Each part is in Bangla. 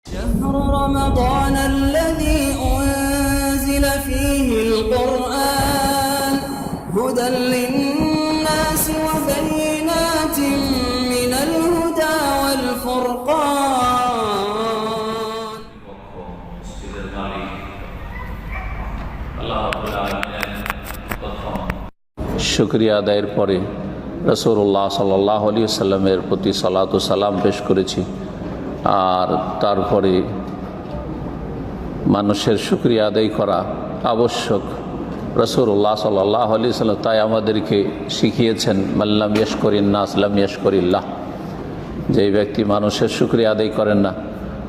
شهر رمضان الذي أنزل فيه القرآن هدى للناس وبينات من الهدى والفرقان শুকরিয়া আদায়ের পরে রাসূলুল্লাহ সাল্লাল্লাহু আলাইহি ওয়াসাল্লামের প্রতি সালাত ও সালাম পেশ করেছি। আর তারপরে মানুষের শুকরিয়া আদায় করা আবশ্যক। রাসূলুল্লাহ সাল্লাল্লাহু আলাইহি ওয়াসাল্লাম তাই আমাদেরকে শিখিয়েছেন, মাল্লাম ইয়াশকুরিন নাস লাম ইয়াশকুরিল্লাহ। যেই ব্যক্তি মানুষের শুকরিয়া আদায় করেন না,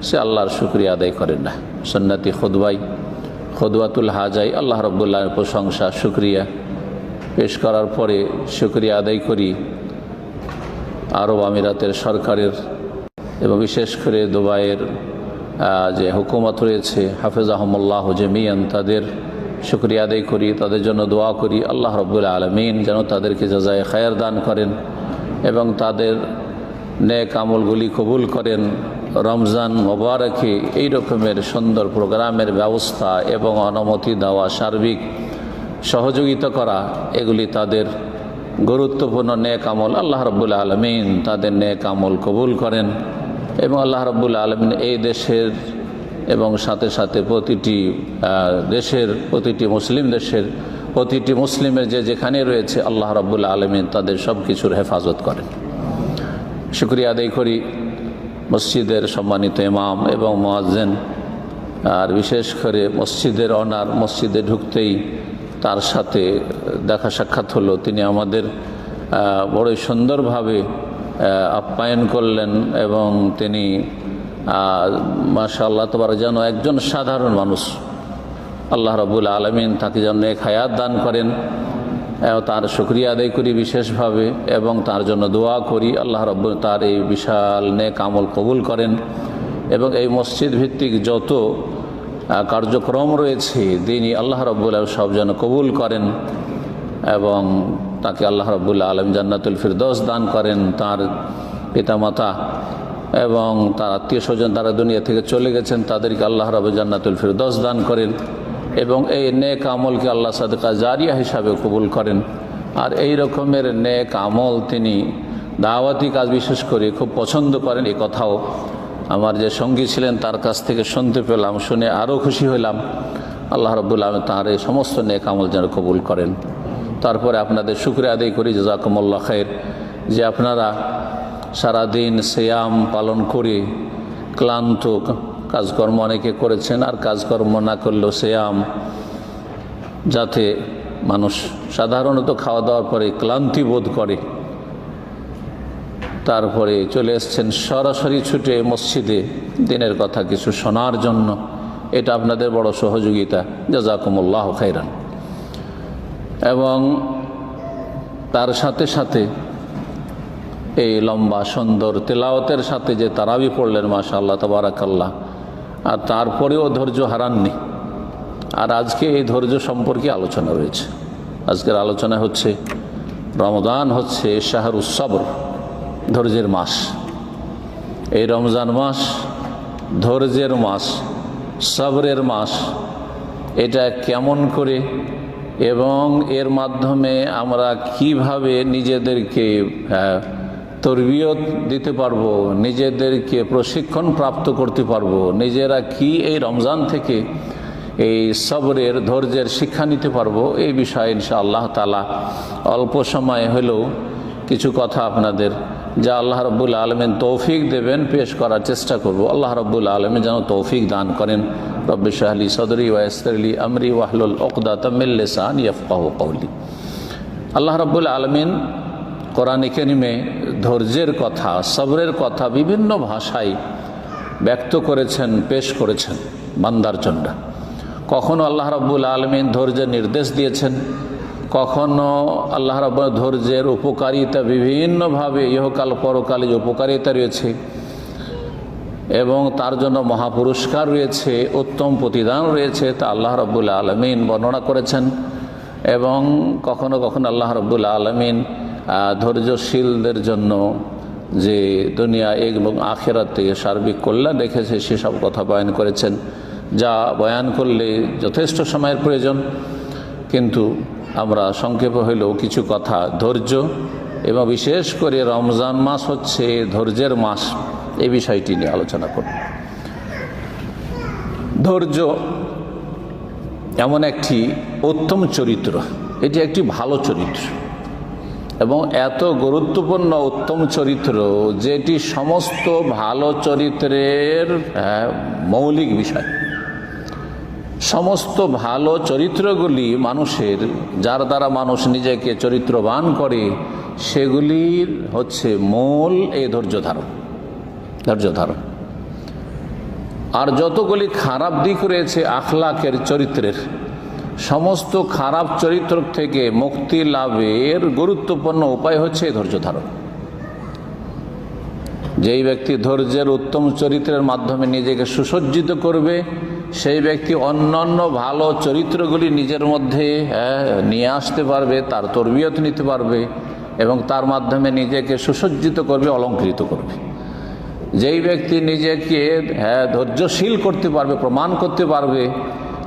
সে আল্লাহর শুকরিয়া আদায় করেন না। সুন্নতি খুদওয়াতুল হাজাই আল্লাহ রাব্বুল আলামিনের প্রশংসা শুকরিয়া পেশ করার পরে শুকরিয়া আদায় করি আরব আমিরাতের সরকারের এবং বিশেষ করে দুবাইয়ের যে হুকুমত রয়েছে হাফেজাহুমুল্লাহ জামিয়ান, তাদের শুকরিয়া আদায় করি, তাদের জন্য দোয়া করি আল্লাহ রাব্বুল আলামিন যেন তাদেরকে জাযায়ে খায়ের দান করেন এবং তাদের নেক আমলগুলি কবুল করেন। রমজান মোবারকে এই রকমের সুন্দর প্রোগ্রামের ব্যবস্থা এবং অনুমতি দেওয়া, সার্বিক সহযোগিতা করা, এগুলি তাদের গুরুত্বপূর্ণ নেক আমল। আল্লাহ রাব্বুল আলামিন তাদের নেক আমল কবুল করেন এবং আল্লাহ রাব্বুল আলামিন এই দেশের এবং সাথে সাথে প্রতিটি দেশের, প্রতিটি মুসলিম দেশের প্রতিটি মুসলিমের যেখানে রয়েছে আল্লাহ রাব্বুল আলামিন তাদের সব কিছুর হেফাজত করেন। শুকরিয়া আদায় করি মসজিদের সম্মানিত ইমাম এবং মুয়াজ্জিন, আর বিশেষ করে মসজিদের অনার। মসজিদে ঢুকতেই তার সাথে দেখা সাক্ষাৎ হলো, তিনি আমাদের বড়ই সুন্দরভাবে আপ্যায়ন করলেন এবং তিনি মাশাআল্লাহ তাবারাক যেন একজন সাধারণ মানুষ। আল্লাহ রাব্বুল আলামিন তাকে যেন নেক হায়াত দান করেন, তার শুকরিয়া আদায় করি বিশেষভাবে এবং তার জন্য দোয়া করি আল্লাহ রাব্বুল তার এই বিশাল নেক আমল কবুল করেন এবং এই মসজিদ ভিত্তিক যত কার্যক্রম রয়েছে দিনই আল্লাহ রাব্বুল আলামিন সব যেন কবুল করেন এবং তাকে আল্লাহ রাব্বুল আলামিন জান্নাতুল ফিরদৌস দান করেন। তার পিতামাতা এবং তার আত্মীয় স্বজন তারা দুনিয়া থেকে চলে গেছেন, তাদেরকে আল্লাহ রাব্বুল জান্নাতুল ফিরদৌস দান করেন এবং এই নেক আমলকে আল্লাহ সাদকা জারিয়া হিসাবে কবুল করেন। আর এই রকমের নেক আমল তিনি দাওয়াতি কাজ বিশেষ করে খুব পছন্দ করেন। এই কথাও আমার যে সঙ্গী ছিলেন তার কাছ থেকে শুনতে পেলাম, শুনে আরও খুশি হইলাম। আল্লাহ রাব্বুল আলামিন তার এই সমস্ত নেক আমল যেন কবুল করেন। তারপরে আপনাদের শুকরিয়া আদায় করি, জাযাকুমুল্লাহ খায়র, যে আপনারা সারাদিন সিয়াম পালন করে ক্লান্ত, কাজকর্ম অনেকে করেছেন, আর কাজকর্ম না করলেও সিয়াম, যাতে মানুষ সাধারণত খাওয়া দাওয়ার পরে ক্লান্তি বোধ করে, তারপরে চলে এসছেন সরাসরি ছুটে মসজিদে দিনের কথা কিছু শোনার জন্য। এটা আপনাদের বড় সহযোগিতা, জাযাকুমুল্লাহ খায়রান। এবং তার সাথে সাথে এই লম্বা সুন্দর তেলাওয়াতের সাথে যে তারাবি পড়লেন মাশাআল্লাহ তাবারাকাল্লাহ, আর তারপরেও ধৈর্য হারাননি। আর আজকে এই ধৈর্য সম্পর্কে আলোচনা রয়েছে। আজকের আলোচনা হচ্ছে রমজান হচ্ছে শাহরুস সবর, ধৈর্যের মাস। এই রমজান মাস ধৈর্যের মাস, সবরের মাস। এটা কেমন করে এবং এর মাধ্যমে আমরা কিভাবে নিজেদেরকে তরবিয়ত দিতে পারবো, নিজেদেরকে প্রশিক্ষণ প্রাপ্ত করতে পারবো, নিজেরা কি এই রমজান থেকে এই সবরের ধৈর্যের শিক্ষা নিতে পারবো, এই বিষয়ে ইনশাআল্লাহ তাআলা অল্প সময় হলেও কিছু কথা আপনাদের, যা আল্লাহ রাব্বুল আলামিন তৌফিক দেবেন, পেশ করার চেষ্টা করব। আল্লাহ রাব্বুল আলামিন যেন তৌফিক দান করেন। রব্বি ইশরাহ লি সাদরি ওয়া ইয়াসসির লি আমরি ওয়াহলুল উকদাতাম মিন লিসানি ইয়াফকাহু কওলি। আল্লাহ রাব্বুল আলামিন কোরআনে কারিমে ধৈর্যের কথা, সবরের কথা বিভিন্ন ভাষায় ব্যক্ত করেছেন, পেশ করেছেন বান্দার জন্য। কখনো আল্লাহ রাব্বুল আলামিন ধৈর্যের নির্দেশ দিয়েছেন, কখনো আল্লাহ রাব্বুল ধৈর্যের উপকারিতা বিভিন্নভাবে ইহকাল পরকালে যে উপকারিতা রয়েছে এবং তার জন্য মহাপুরস্কার রয়েছে, উত্তম প্রতিদান রয়েছে, তা আল্লাহ রাব্বুল আলামিন বর্ণনা করেছেন। এবং কখনো কখনো আল্লাহ রাব্বুল আলামিন ধৈর্যশীলদের জন্য যে দুনিয়া এবং আখেরাতে সার্বিক কল্যাণ রেখেছে সেসব কথা বয়ান করেছেন, যা বয়ান করলে যথেষ্ট সময়ের প্রয়োজন। কিন্তু আমরা সংক্ষেপে হইলেও কিছু কথা ধৈর্য এবং বিশেষ করে রমজান মাস হচ্ছে ধৈর্যের মাস, এই বিষয়টি নিয়ে আলোচনা করব। ধৈর্য এমন একটি উত্তম চরিত্র, এটি একটি ভালো চরিত্র এবং এত গুরুত্বপূর্ণ উত্তম চরিত্র যেটি সমস্ত ভালো চরিত্রের মৌলিক বিষয়। সমস্ত ভালো চরিত্রগুলি মানুষের, যার দ্বারা মানুষ নিজেকে চরিত্রবান করে, সেগুলির হচ্ছে মূল এই ধৈর্য ধারণ। আর যতগুলি খারাপ দিক রয়েছে আখলাকের চরিত্রের, সমস্ত খারাপ চরিত্র থেকে মুক্তি লাভের গুরুত্বপূর্ণ উপায় হচ্ছে ধৈর্য ধারণ। যেই ব্যক্তি ধৈর্যের উত্তম চরিত্রের মাধ্যমে নিজেকে সুসজ্জিত করবে, সেই ব্যক্তি অন্যান্য ভালো চরিত্রগুলি নিজের মধ্যে নিয়ে আসতে পারবে, তার তরবিয়ত নিতে পারবে এবং তার মাধ্যমে নিজেকে সুসজ্জিত করবে, অলঙ্কৃত করবে। যেই ব্যক্তি নিজেকে ধৈর্যশীল করতে পারবে, প্রমাণ করতে পারবে,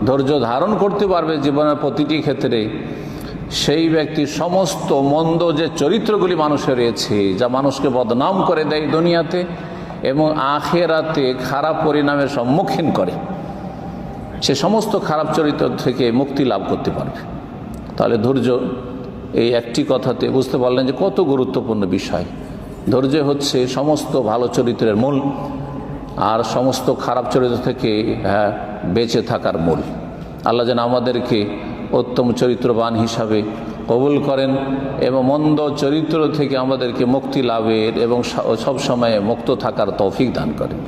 ধৈর্য ধারণ করতে পারবে জীবনের প্রতিটি ক্ষেত্রে, সেই ব্যক্তি সমস্ত মন্দ যে চরিত্রগুলি মানুষের রয়েছে, যা মানুষকে বদনাম করে দেয় দুনিয়াতে এবং আখেরাতে খারাপ পরিণামের সম্মুখীন করে, সে সমস্ত খারাপ চরিত্র থেকে মুক্তি লাভ করতে পারবে। তাহলে ধৈর্য, এই একটি কথাতে বুঝতে পারলেন যে কত গুরুত্বপূর্ণ বিষয়। ধৈর্য হচ্ছে সমস্ত ভালো চরিত্রের মূল আর সমস্ত খারাপ চরিত্র থেকে বেঁচে থাকার মূল। আল্লাহ যেন আমাদেরকে উত্তম চরিত্রবান হিসাবে কবুল করেন এবং মন্দ চরিত্র থেকে আমাদেরকে মুক্তি লাভের এবং সব সময় মুক্ত থাকার তৌফিক দান করেন।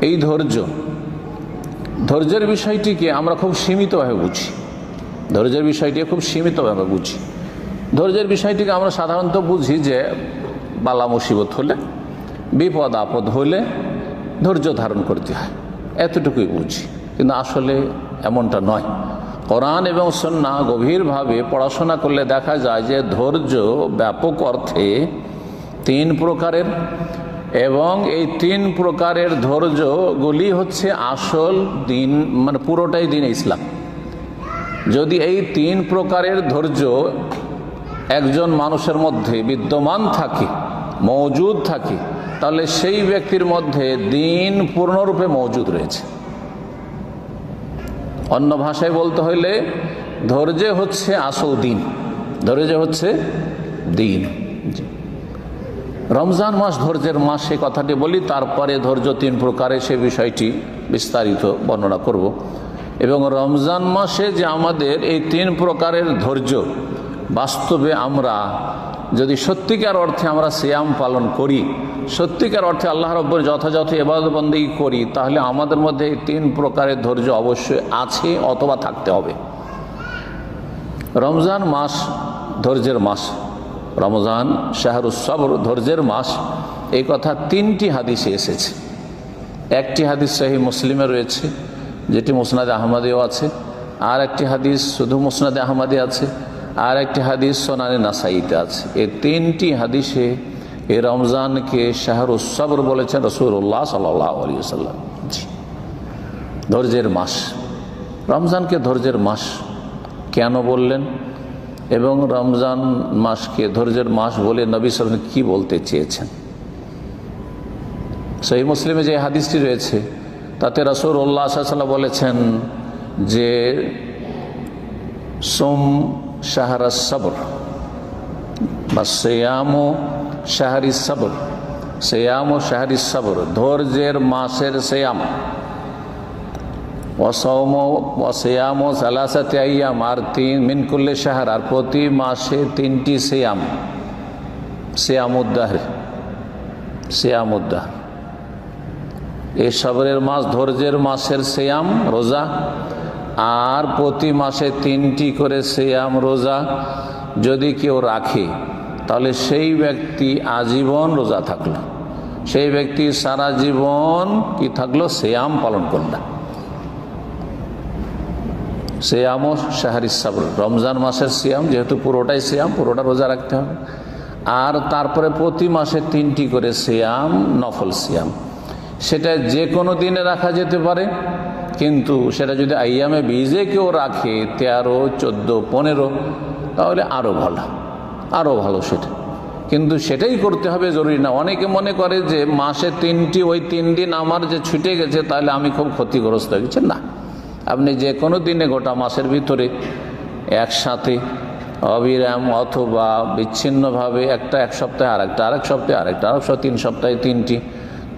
এই ধৈর্যের বিষয়টিকে আমরা খুব সীমিতভাবে বুঝি। ধৈর্যের বিষয়টিকে আমরা সাধারণত বুঝি যে বালা মুসিবত হলে, বিপদ আপদ হলে ধৈর্য ধারণ করতে হয়, এতটুকুই বুঝি। কিন্তু আসলে এমনটা নয়। কোরআন এবং সুন্নাহ গভীরভাবে পড়াশোনা করলে দেখা যায় যে ধৈর্য ব্যাপক অর্থে 3 প্রকারের এবং এই 3 প্রকারের ধৈর্যগুলি হচ্ছে আসল দিন, মানে পুরোটাই দিন ইসলাম। যদি এই 3 প্রকারের ধৈর্য একজন মানুষের মধ্যে বিদ্যমান থাকে, মওজুদ থাকে, তাহলে সেই ব্যক্তির মধ্যে দিন পূর্ণরূপে মওজুদ রয়েছে। অন্য ভাষায় বলতে হইলে ধৈর্য হচ্ছে আসল দিন, রমজান মাস ধৈর্যের মাস, সে কথাটি বলি, তারপরে ধৈর্য 3 প্রকারে সে বিষয়টি বিস্তারিত বর্ণনা করব। এবং রমজান মাসে যে আমাদের এই 3 প্রকারের ধৈর্য, বাস্তবে আমরা যদি সত্যিকার অর্থে আমরা সিয়াম পালন করি, সত্যিকার অর্থে আল্লাহ রাব্বুল যথাযথ ইবাদত বন্দেগী করি, তাহলে আমাদের মধ্যে এই 3 প্রকারের ধৈর্য অবশ্যই আছে অথবা থাকতে হবে। রমজান মাস ধৈর্যের মাস, রমজান শাহরুস সবর, ধৈর্যের মাস, এই কথা 3টি হাদিসে এসেছে। একটি হাদিস সহিহ মুসলিমে রয়েছে, যেটি মুসনাদে আহমদেও আছে, আর একটি হাদিস শুধু মুসনাদে আহমদে আছে, আর একটি হাদিস সোনানে নাসাইতে আছে। এই 3টি হাদিসে এই রমজানকে শাহরুস সবর বলেছেন রাসূলুল্লাহ সাল্লাল্লাহু আলাইহি ওয়াসাল্লাম। ধৈর্যের মাস, রমজানকে ধৈর্যের মাস কেন বললেন এবং রমজান মাসকে ধৈর্যের মাস বলে নবী সাল্লাল্লাহু আলাইহি ওয়াসাল্লাম কি বলতে চেয়েছেন? সহিহ মুসলিমে যে হাদিসটি রয়েছে তাতে রাসূলুল্লাহ সাল্লাল্লাহু আলাইহি ওয়াসাল্লাম বলেছেন যে সোম শাহরাস সবর বা সিয়ামু শাহরিস সবর, সিয়ামু শাহরিস সবর, ধৈর্যের মাসের সিয়াম, ওয়াসিয়ামু সালাসাতি আইয়াম, আর 3 মিন কুল্লি শাহর, আর প্রতি মাসে 3টি সিয়াম, সিয়ামুদ্দাহর, এই সবরের মাস ধৈর্যের মাসের সিয়াম রোজা, আর প্রতি মাসে 3টি করে সিয়াম রোজা যদি কেউ রাখে, তাহলে সেই ব্যক্তি আজীবন রোজা থাকলো, সেই ব্যক্তি সারা জীবন কি থাকলো, সিয়াম পালন করল। সিয়াম ও শাহরিস সবর, রমজান মাসের সিয়াম, যেহেতু পুরোটাই সিয়াম, পুরোটা রোজা রাখতে হবে। আর তারপরে প্রতি মাসে 3টি করে সিয়াম, নফল সিয়াম। সেটা যে কোনো দিনে রাখা যেতে পারে, কিন্তু সেটা যদি আইয়ামে বীজে কেউ রাখে 13, 14, 15, তাহলে আরও ভালো সেটা। কিন্তু সেটাই করতে হবে জরুরি না। অনেকে মনে করে যে মাসে 3টি, ওই 3 দিন আমার যে ছুটে গেছে তাহলে আমি খুব ক্ষতিগ্রস্ত হয়ে গেছি। না, আপনি যে কোনো দিনে গোটা মাসের ভিতরে একসাথে অবিরাম অথবা বিচ্ছিন্নভাবে একটা এক সপ্তাহে আরেকটা, আরেক সপ্তাহে আরেকটা, আরেক সপ্তাহে 3 সপ্তাহে 3টি,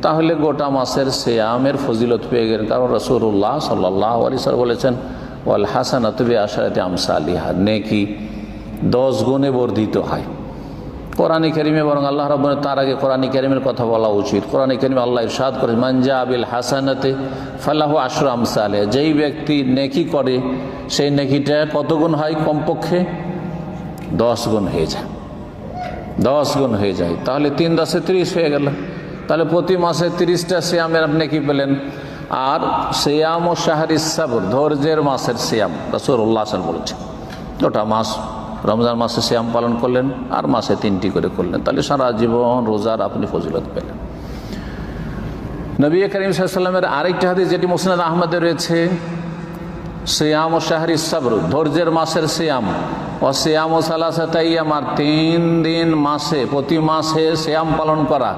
তাহলে গোটা মাসের সিয়ামের ফজিলত পেয়ে গেলেন। কারণ রাসূলুল্লাহ সাল্লাল্লাহু আলাইহি ওয়াসাল্লাম বলেছেন, ওয়াল হাসানাতু বিআশরাতি আমসালিহা, নেকি 10 গুণে বর্ধিত হয়। কোরআনে কারিমে বরং আল্লাহ রাব্বুল আলামিন, তার আগে কোরআনে কারিমের কথা বলা উচিত। কোরআনে কারিমে আল্লাহ ইরশাদ করেন, মান জা বিল হাসানাতি ফালাহু আশরু আমসালিহা, যেই ব্যক্তি নেকি করে সেই নেকিটা কত গুণ হয়? কমপক্ষে 10 গুণ হয়ে যায়। 10 গুণ হয়ে যায়, তাহলে 3 10 30 হয়ে গেল। তাহলে প্রতি মাসে 30টা সিয়ামের আপনি কি পেলেন। আর সিয়াম ও শাহরিস সাবর, ধৈর্যের মাসের সিয়াম, রাসূলুল্লাহ সাল্লাল্লাহু আলাইহি ওয়াসাল্লাম বলেছেন, গোটা মাস রমজান মাসে সিয়াম পালন করলেন আর মাসে 3টি করে করলেন, তাহলে সারা জীবন রোজার আপনি ফজিলত পেলেন। নবী করিম সাল্লাল্লাহু আলাইহি ওয়াসাল্লামের আরেকটি হাদিস যেটি মুসনাদ আহমদে রয়েছে, সিয়াম ও শাহরিস সাবর, ধৈর্যের মাসের সিয়াম, ও সিয়াম ও সালাসাতা আইয়াম, আর 3 দিন মাসে, প্রতি মাসে সিয়াম পালন করা,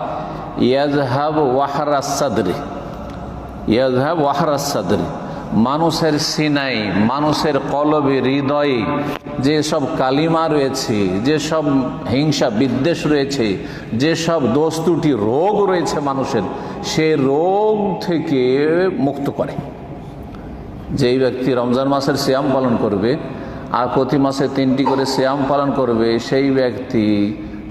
ইয়াযহাব ওয়াহরাস সাদরি, ইয়াযহাব ওয়াহরাস সাদরি, মানুষের সিনাই, মানুষের কলবে, হৃদয়ে যেসব কালিমা রয়েছে, যেসব হিংসা বিদ্বেষ রয়েছে, যেসব দোষ ত্রুটি রোগ রয়েছে মানুষের, সে রোগ থেকে মুক্ত করে। যেই ব্যক্তি রমজান মাসের সিয়াম পালন করবে আর প্রতি মাসে 3টি করে সিয়াম পালন করবে, সেই ব্যক্তি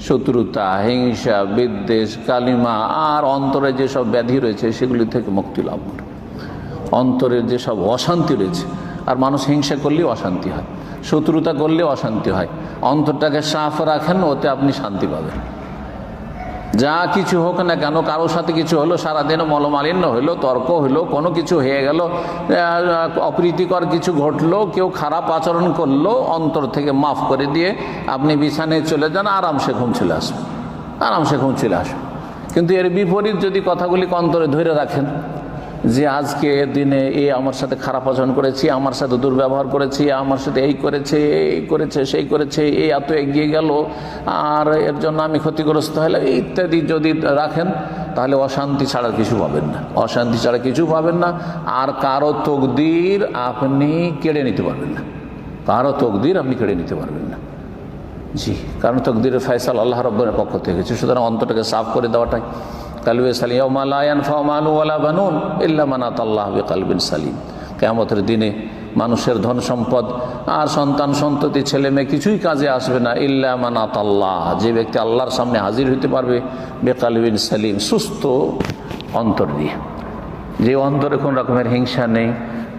শত্রুতা, হিংসা, বিদ্বেষ, কালিমা আর অন্তরে যেসব ব্যাধি রয়েছে সেগুলি থেকে মুক্তি লাভ করে। অন্তরের যেসব অশান্তি রয়েছে, আর মানুষ হিংসা করলেও অশান্তি হয়, শত্রুতা করলেও অশান্তি হয়, অন্তরটাকে সাফ রাখেন, ওতে আপনি শান্তি পাবেন। যা কিছু হোক না কেন, কারোর সাথে কিছু হলো, সারাদিনও মলমালিন্য হইলো, তর্ক হইলো, কোনো কিছু হয়ে গেল, অপ্রীতিকর কিছু ঘটলো, কেউ খারাপ আচরণ করলো, অন্তর থেকে মাফ করে দিয়ে আপনি বিছানায় চলে যান, আরামসে ঘুম চলে আসবেন, আরামসে ঘুম চলে আসবেন। কিন্তু এর বিপরীত যদি কথাগুলি অন্তরে ধরে রাখেন, যে আজকে দিনে এ আমার সাথে খারাপ আচরণ করেছি, আমার সাথে দুর্ব্যবহার করেছি, আমার সাথে এই করেছে, এই করেছে, সেই করেছে, এই এত এগিয়ে গেল আর এর জন্য আমি ক্ষতিগ্রস্ত হলাম, ইত্যাদি যদি রাখেন, তাহলে অশান্তি ছাড়া কিছু পাবেন না, অশান্তি ছাড়া কিছু পাবেন না। আর কারো তকদির আপনি কেড়ে নিতে পারবেন না, কারো তকদির আপনি কেড়ে নিতে পারবেন না। জি, কারণ তকদিরের ফয়সালা আল্লাহ রাব্বুল পক্ষ থেকে, সুতরাং অন্তরটাকে সাফ করে দেওয়াটাই কালবে সালিম, ইয়াউমা লা ইয়ানফাউ মালু ওয়ালা বানুন ইল্লা মান আতাল্লাহ বিকালবিন সালিম। কিয়ামতের দিনে মানুষের ধন সম্পদ আর সন্তান সন্ততি ছেলে মেয়ে কিছুই কাজে আসবে না, ইল্লা মান আতাল্লাহ, যে ব্যক্তি আল্লাহর সামনে হাজির হতে পারবে বিকালবিন সালিম, সুস্থ অন্তর দিয়ে, যে অন্তরে কোন রকমের হিংসা নেই,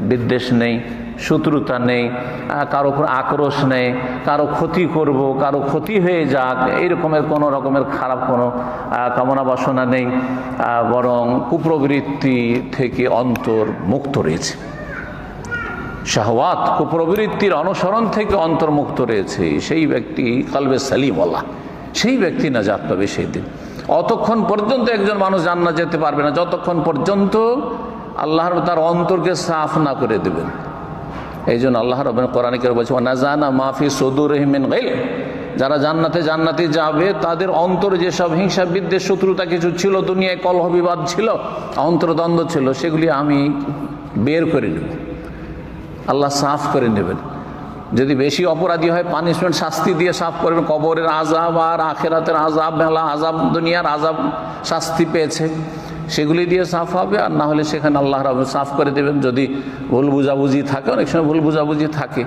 বিদ্বেষ নেই, শত্রুতা নেই, কারো উপর আক্রোশ নেই, কারো ক্ষতি করব, কারো ক্ষতি হয়ে যাক, এইরকমের কোনো রকমের খারাপ কোনো কামনা বাসনা নেই, বরং কুপ্রবৃত্তি থেকে অন্তর মুক্ত রয়েছে, শাহওয়াত কুপ্রবৃত্তির অনুসরণ থেকে অন্তর্মুক্ত রয়েছে, সেই ব্যক্তি কালবে সালিম আল্লাহ, সেই ব্যক্তি নাজাত পাবে সেই দিন। অতক্ষণ পর্যন্ত একজন মানুষ জান্নাত যেতে পারবে না যতক্ষণ পর্যন্ত আল্লাহ তার অন্তরকে সাফ না করে দেবেন। এই জন্য আল্লাহ রাব্বুল কোরআনে কারীমে বলছেন, নাজানা মাফি সুদুরিহিম মিন গাইল, যারা জান্নাতে যাবে তাদের অন্তরে যেসব হিংসা বিদ্বেষ শত্রুতা কিছু ছিল, দুনিয়ায় কলহ বিবাদ ছিল, অন্তর্দ্বন্দ্ব ছিল, সেগুলি আমি বের করে নেব, আল্লাহ সাফ করে নেবেন। যদি বেশি অপরাধী হয় পানিশমেন্ট, শাস্তি দিয়ে সাফ করবেন, কবরের আযাব আর আখিরাতের আযাব, মেলা আযাব, দুনিয়ার আযাব শাস্তি পেয়েছে সেগুলি দিয়ে সাফ হবে, আর না হলে সেখানে আল্লাহ রাব্বুল সাফ করে দেবেন। যদি ভুল বুঝাবুঝি থাকে, অনেক সময় ভুল বুঝাবুঝি থাকে,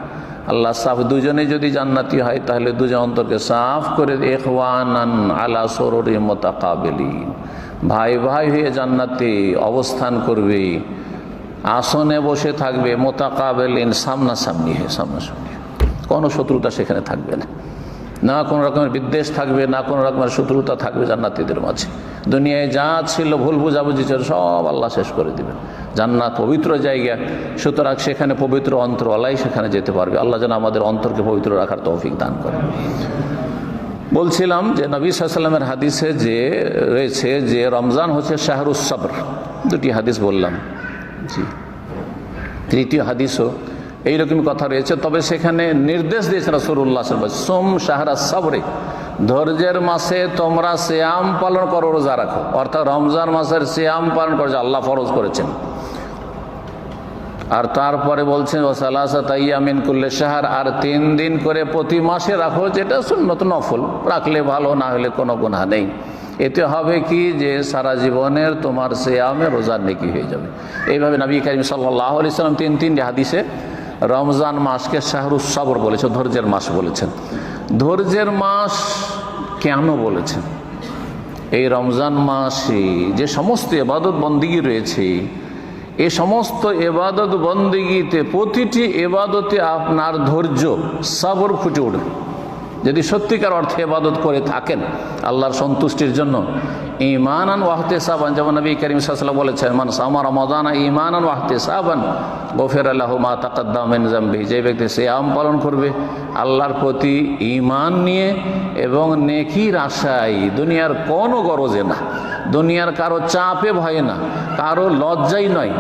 আল্লাহ সাফ, দুজনে যদি জান্নাতি হয় তাহলে দুজন অন্তরকে সাফ করে ইখওয়ানান আলা সুরুরি মুতাকাবিলিন, ভাই ভাই হয়ে জান্নাতে অবস্থান করবে, আসনে বসে থাকবে, মুতাকাবিলিন, সামনাসামনি হয়ে, সামনাসামনি, কোনো শত্রুতা সেখানে থাকবে না, না কোনো রকমের বিদ্বেষ থাকবে, না কোনো রকমের শত্রুতা থাকবে জান্নাতীদের মাঝে। দুনিয়ায় যা ছিল ভুল বুঝাবুঝি ছিল সব আল্লাহ শেষ করে দিবেন। জান্নাত পবিত্র জায়গা, সুতরাং সেখানে পবিত্র অন্তরওয়ালাই সেখানে যেতে পারবে। আল্লাহ যেন আমাদের অন্তরকে পবিত্র রাখার তৌফিক দান করে। বলছিলাম যে নবী সাল্লাল্লাহু আলাইহি ওয়াসাল্লামের হাদিসে যে রয়েছে যে রমজান হচ্ছে শাহরুস সবর, দুটি হাদিস বললাম। জি, তৃতীয় হাদিসও এইরকম কথা রয়েছে, তবে সেখানে নির্দেশ দিয়েছে রাসূলুল্লাহ সাল্লাল্লাহু আলাইহি ওয়াসাল্লাম, সোম শাহরাস সবরে, ধৈর্যের মাসে তোমরা সিয়াম পালন করো, রোজা রাখো। অর্থাৎ রমজান মাসের সিয়াম পালন করে আল্লাহ ফরজ করেছেন। আর তারপরে বলছেন ও সালাসাত আইয়ামিন কুল্লি শাহর, আর 3 দিন করে প্রতি মাসে রাখো, যেটা সুন্নত নফল, রাখলে ভালো, না হলে কোনো গুনাহ নেই। এতে হবে কি যে সারা জীবনের তোমার সিয়ামে রোজার নেকি হয়ে যাবে। এইভাবে নবী কারীম সাল্লাল্লাহু আলাইহি ওয়াসাল্লাম 3 হাদিসে রমজান মাসকে শাহরুস সবর বলেছে, ধৈর্যের মাস বলেছেন। ধৈর্যের মাস কেন বলেছেন? এই রমজান মাসে যে সমস্ত ইবাদত বন্দিগি রয়েছে, এই সমস্ত ইবাদত বন্দিগিতে প্রতিটি ইবাদতে আপনার ধৈর্য সবর ফুটে উঠবে। যদি সত্যিকার অর্থে ইবাদত করে থাকেন আল্লাহর সন্তুষ্টির জন্য, ঈমানান ওয়া ইহতিসাবান, যেমন নবী করিম সাল্লাল্লাহু আলাইহি ওয়াসাল্লাম বলেছেন, মান সামা রমাদানা ঈমানান ওয়া ইহতিসাবান গুফিরা লাহু মা তাকাদ্দামা মিন যামবিহি, যে ব্যক্তি সিয়াম পালন করবে আল্লাহর প্রতি ঈমান নিয়ে এবং নেকির আশায়, দুনিয়ার কোনো গরজে না, দুনিয়ার কারো চাপে ভয়ে না, কারো লজ্জাই নয়,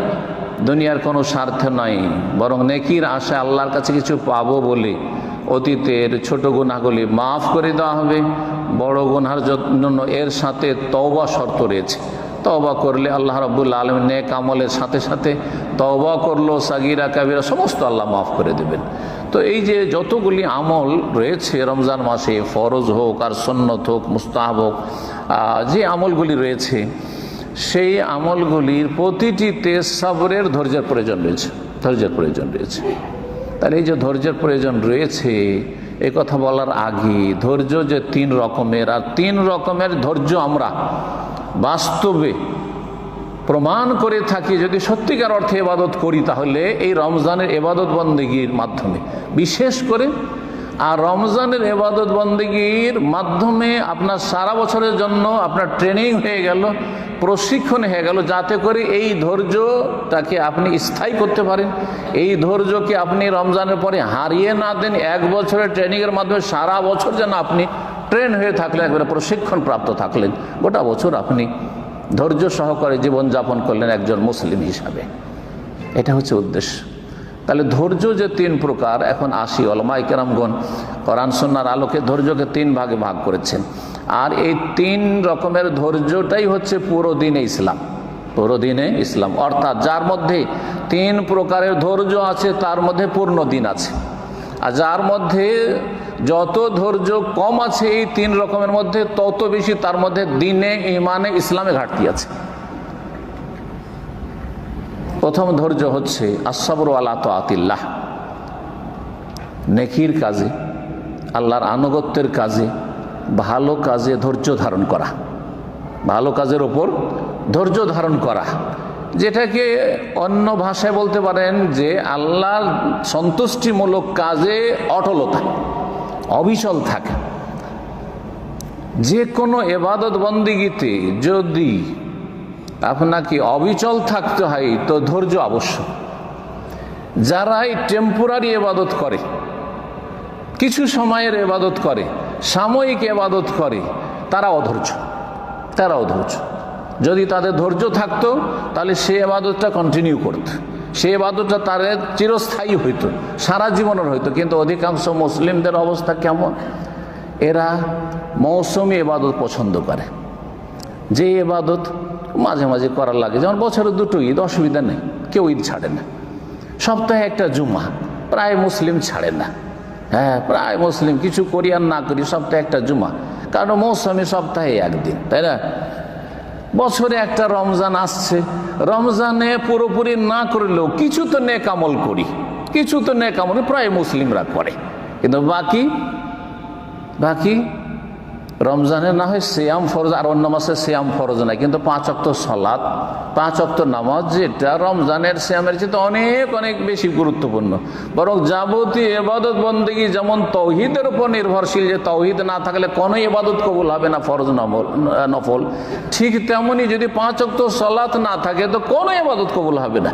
দুনিয়ার কোনো স্বার্থে নয়, বরং নেকির আশায় আল্লাহর কাছে কিছু পাবো বলে অতীতের ছোট গুনাহগুলি মাফ করে দেওয়া হবে। বড় গুনার জন্য এর সাথে তওবা শর্ত রয়েছে, তওবা করলে আল্লাহ রাব্বুল আলামিন নেক আমলের সাথে সাথে তওবা করলো সাগীরা কাবীরা সমস্ত আল্লাহ মাফ করে দেবেন। তো এই যে যতগুলি আমল রয়েছে রমজান মাসে, ফরজ হোক আর সুন্নত হোক, মুস্তাহাব হোক, যে আমলগুলি রয়েছে সেই আমলগুলির প্রতিটিতে সবরের ধৈর্যের প্রয়োজন রয়েছে, ধৈর্যের প্রয়োজন রয়েছে। তাহলে এই যে ধৈর্যের প্রয়োজন রয়েছে এই কথা বলার আগে ধৈর্য যে 3 রকমের, আর 3 রকমের ধৈর্য আমরা বাস্তবে প্রমাণ করে থাকি যদি সত্যিকার অর্থে ইবাদত করি, তাহলে এই রমজানের ইবাদত বন্দেগীর মাধ্যমে বিশেষ করে, আর রমজানের ইবাদত বন্দেগীর মাধ্যমে আপনার সারা বছরের জন্য আপনার ট্রেনিং হয়ে গেল, প্রশিক্ষণ হয়ে গেল, যাতে করে এই ধৈর্যটাকে আপনি স্থায়ী করতে পারেন। এই ধৈর্যকে আপনি রমজানের পরে হারিয়ে না দেন। 1 বছরের ট্রেনিংয়ের মাধ্যমে সারা বছর যেন আপনি ট্রেন হয়ে থাকলেন, একবারে প্রশিক্ষণ প্রাপ্ত থাকলেন, গোটা বছর আপনি ধৈর্য সহকারে জীবনযাপন করলেন একজন মুসলিম হিসাবে। এটা হচ্ছে উদ্দেশ্য। তাহলে ধৈর্য যে 3 প্রকার, এখন আসি, উলামায়ে কেরামগণ কোরআন সুন্নাহর আলোকে ধৈর্যকে 3 ভাগে ভাগ করেছেন। আর এই 3 রকমের ধৈর্যটাই হচ্ছে পুরো দিনে ইসলাম, পুরো দিনে ইসলাম। অর্থাৎ যার মধ্যে 3 প্রকারের ধৈর্য আছে তার মধ্যে পূর্ণ দিন আছে, আর যার মধ্যে যত ধৈর্য কম আছে এই 3 রকমের মধ্যে তত বেশি তার মধ্যে দিনে, ইমানে, ইসলামে ঘাটতি আছে। প্রথম ধৈর্য হচ্ছে আসসাবরু আলা তাআতিল্লাহ, নেকির কাজে, আল্লাহর আনুগত্যের কাজে, ভালো কাজে ধৈর্য ধারণ করা, ভালো কাজের ওপর ধৈর্য ধারণ করা, যেটাকে অন্য ভাষায় বলতে পারেন যে আল্লাহর সন্তুষ্টিমূলক কাজে অটলতা, অবিচল থাকে। যে কোনো ইবাদত বন্দেগীতে যদি আপনাকে অবিচল থাকতে হয় তো ধৈর্য আবশ্যক। যারা এই টেম্পোরারি ইবাদত করে, কিছু সময়ের ইবাদত করে, সাময়িক ইবাদত করে, তারা অধৈর্য, তারা অধৈর্য। যদি তাদের ধৈর্য থাকতো তাহলে সে ইবাদতটা কন্টিনিউ করত, সে ইবাদতটা তাদের চিরস্থায়ী হইতো, সারা জীবনের হইতো। কিন্তু অধিকাংশ মুসলিমদের অবস্থা কেমন? এরা মৌসুমি ইবাদত পছন্দ করে, যে ইবাদত মাঝে মাঝে করার লাগে, যেমন বছরে 2টো ঈদ, অসুবিধা নেই, কেউ ঈদ ছাড়ে না। সপ্তাহে একটা জুমা প্রায় মুসলিম ছাড়ে না, হ্যাঁ প্রায় মুসলিম, কিছু করি আর না করি সপ্তাহে একটা জুমা, কারণ মৌসুমি সপ্তাহে 1 দিন, তাই না? বছরে একটা রমজান আসছে, রমজানে পুরোপুরি না করলেও কিছু তো নেক আমল করি, কিছু তো নেক আমল প্রায় মুসলিমরা করে। কিন্তু বাকি রমজানে না হয় সিয়াম ফরজ, আর অন্য মাসে সিয়াম ফরজ নাই, কিন্তু 5 ওয়াক্ত সালাত, 5 ওয়াক্ত নামাজ, যেটা রমজানের সিয়ামের চেয়ে অনেক অনেক বেশি গুরুত্বপূর্ণ। বরং যাবতীয় ইবাদত বন্দেগী যেমন তৌহিদের উপর নির্ভরশীল, যে তৌহিদ না থাকলে কোনো ইবাদত কবুল হবে না, ফরজ নফল, ঠিক তেমনি যদি 5 ওয়াক্ত সালাত না থাকে তো কোনো ইবাদত কবুল হবে না,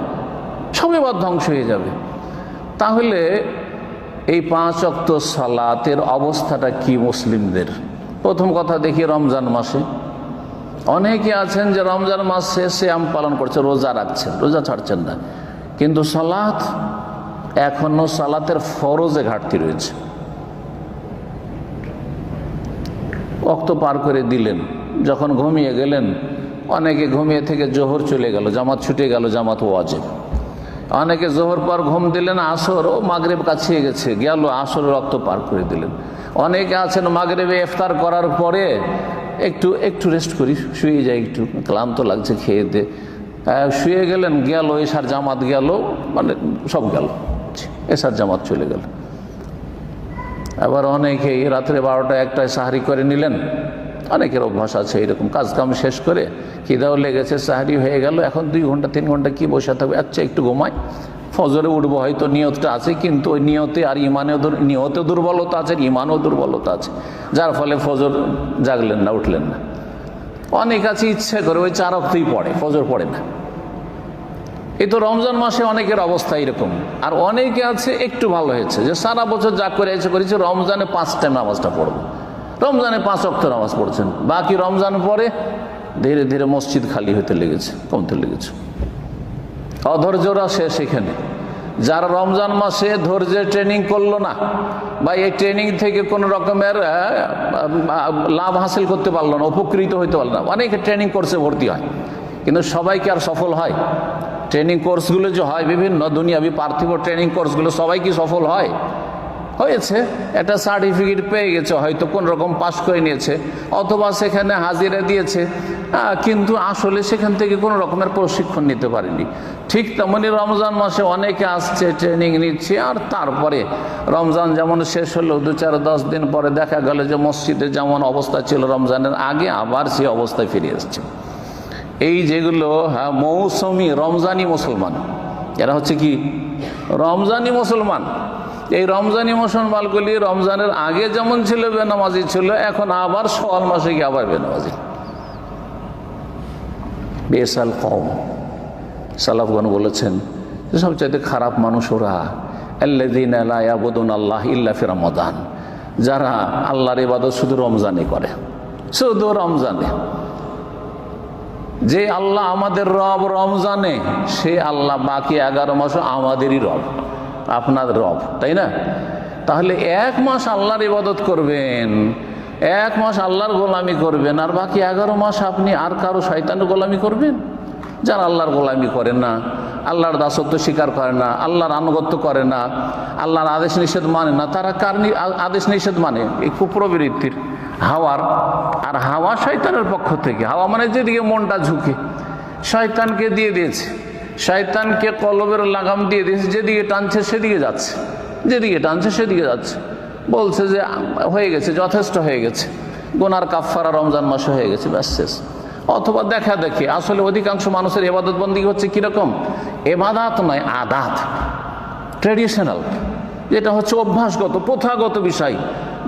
সব ইবাদত ধ্বংস হয়ে যাবে। তাহলে এই 5 ওয়াক্ত সালাতের অবস্থাটা কি মুসলিমদের? প্রথম কথা দেখি রমজান মাসে অনেকে আছেন যে রমজান মাসে সিয়াম পালন করছে, রোজা রাখছেন, রোজা ছাড়ছেন না, কিন্তু সালাত এখনো সালাতের ফরজে ঘাটতি রয়েছে। ওয়াক্ত পার করে দিলেন, যখন ঘুমিয়ে গেলেন, অনেকে ঘুমিয়ে থেকে জোহর চলে গেল, জামাত ছুটে গেল, জামাত ওয়াজিব। অনেকে জোহর পর ঘুম দিলেন, আসর ও মাগরিব কাছিয়ে গেছে, গেল আসর, রক্ত পার করে দিলেন। অনেকে আছেন মাগরিবে ইফতার করার পরে একটু রেস্ট করি, শুয়ে যাই, একটু ক্লান্ত লাগছে, খেয়ে দে, শুয়ে গেলেন, গেল এশার জামাত, গেল মানে সব গেল, এশার জামাত চলে গেল। আবার অনেকেই রাত্রে 12টা 1টায় সাহারি করে নিলেন। অনেকের অভ্যাস আছে এইরকম, কাজকাম শেষ করে খিদাও লেগেছে, সাহারি হয়ে গেল, এখন 2 ঘন্টা 3 ঘন্টা কি বসে থাকবে, আচ্ছা একটু ঘুমায়, ফজরে উঠবো, হয়তো নিয়তটা আছে, কিন্তু ওই নিয়তে আর নিয়তেও দুর্বলতা আছে, ইমানও দুর্বলতা আছে, যার ফলে ফজর জাগলেন না, উঠলেন না। অনেক আছে ইচ্ছে করে ওই 4 ওয়াক্তই পড়ে, ফজর পড়ে না। এই তো রমজান মাসে অনেকের অবস্থা এরকম। আর অনেকে আছে একটু ভালো হয়েছে যে সারা বছর যা করে করেছে, রমজানে 5 টাইম নামাজটা পড়বো, রমজানে 5 ওয়াক্ত নামাজ পড়ছেন, বাকি রমজান পরে ধীরে ধীরে মসজিদ খালি হতে লেগেছে, কমতে লেগেছে। অধৈর্যরা শেষ এখানে। যারা রমজান মাসে ধৈর্যের ট্রেনিং করলো না, বা এই ট্রেনিং থেকে কোনো রকমের লাভ হাসিল করতে পারলো না, উপকৃত হইতে পারলো না, অনেকে ট্রেনিং কোর্সে ভর্তি হয়, কিন্তু সবাইকে আর সফল হয়? ট্রেনিং কোর্সগুলো যে হয় বিভিন্ন দুনিয়াবি পার্থিব ট্রেনিং কোর্সগুলো, সবাই কি সফল হয়? হয়েছে, একটা সার্টিফিকেট পেয়ে গেছে, হয়তো কোন রকম পাশ করে নিয়েছে, অথবা সেখানে হাজিরা দিয়েছে, কিন্তু আসলে সেখান থেকে কোনো রকমের প্রশিক্ষণ নিতে পারেনি। ঠিক তেমনি রমজান মাসে অনেকে আসছে, ট্রেনিং নিচ্ছে, আর তারপরে রমজান যেমন শেষ হলো 2-4-10 দিন পরে দেখা গেল যে মসজিদে যেমন অবস্থা ছিল রমজানের আগে, আবার সেই অবস্থায় ফিরে এসছে। এই যেগুলো মৌসুমি রমজানি মুসলমান, এরা হচ্ছে কি রমজানি মুসলমান। এই রমজানি মুসলমানগুলি রমজানের আগে যেমন ছিল বেনামাজি ছিল, এখন আবার শাওয়াল মাসে গিয়ে আবার বেনামাজি। বেসাল কওম, সালাফগণ বলেছেন যে সবচাইতে খারাপ মানুষ ওরা, আল্লাযীনা লা ইয়াবুদুনাল্লাহ ইল্লা ফি রমাদান, যারা আল্লাহর ইবাদত শুধু রমজানে করে, শুধু রমজানে। যে আল্লাহ আমাদের রব রমজানে, সে আল্লাহ বাকি 11 মাসও আমাদেরই রব, আপনাদের রব, তাই না? তাহলে 1 মাস আল্লাহর ইবাদত করবেন, 1 মাস আল্লাহর গোলামি করবেন, আর বাকি 11 মাস আপনি আর কারো শয়তানের গোলামি করবেন। যারা আল্লাহর গোলামি করে না, আল্লাহর দাসত্ব স্বীকার করে না, আল্লাহর আনুগত্য করে না, আল্লাহর আদেশ নিষেধ মানে না, তারা কার আদেশ নিষেধ মানে? এই কুপ্রবৃত্তির, হাওয়ার। আর হাওয়া শয়তানের পক্ষ থেকে, হাওয়া মানে যেদিকে মনটা ঝুঁকে, শয়তানকে দিয়ে দিয়েছে, শয়তানকে কলবের লাগাম দিয়ে দিয়েছে, যেদিকে টানছে সেদিকে যাচ্ছে, যেদিকে টানছে সেদিকে যাচ্ছে। বলছে যে হয়ে গেছে, যথেষ্ট হয়ে গেছে, গুনার কাফফারা রমজান মাসে হয়ে গেছে, ব্যাস শেষ। অথবা দেখা দেখি, আসলে অধিকাংশ মানুষের ইবাদত বন্দেগী হচ্ছে কিরকম? ইবাদত নয়, আদাত, ট্র্যাডিশনাল, যেটা হচ্ছে অভ্যাসগত, প্রথাগত বিষয়।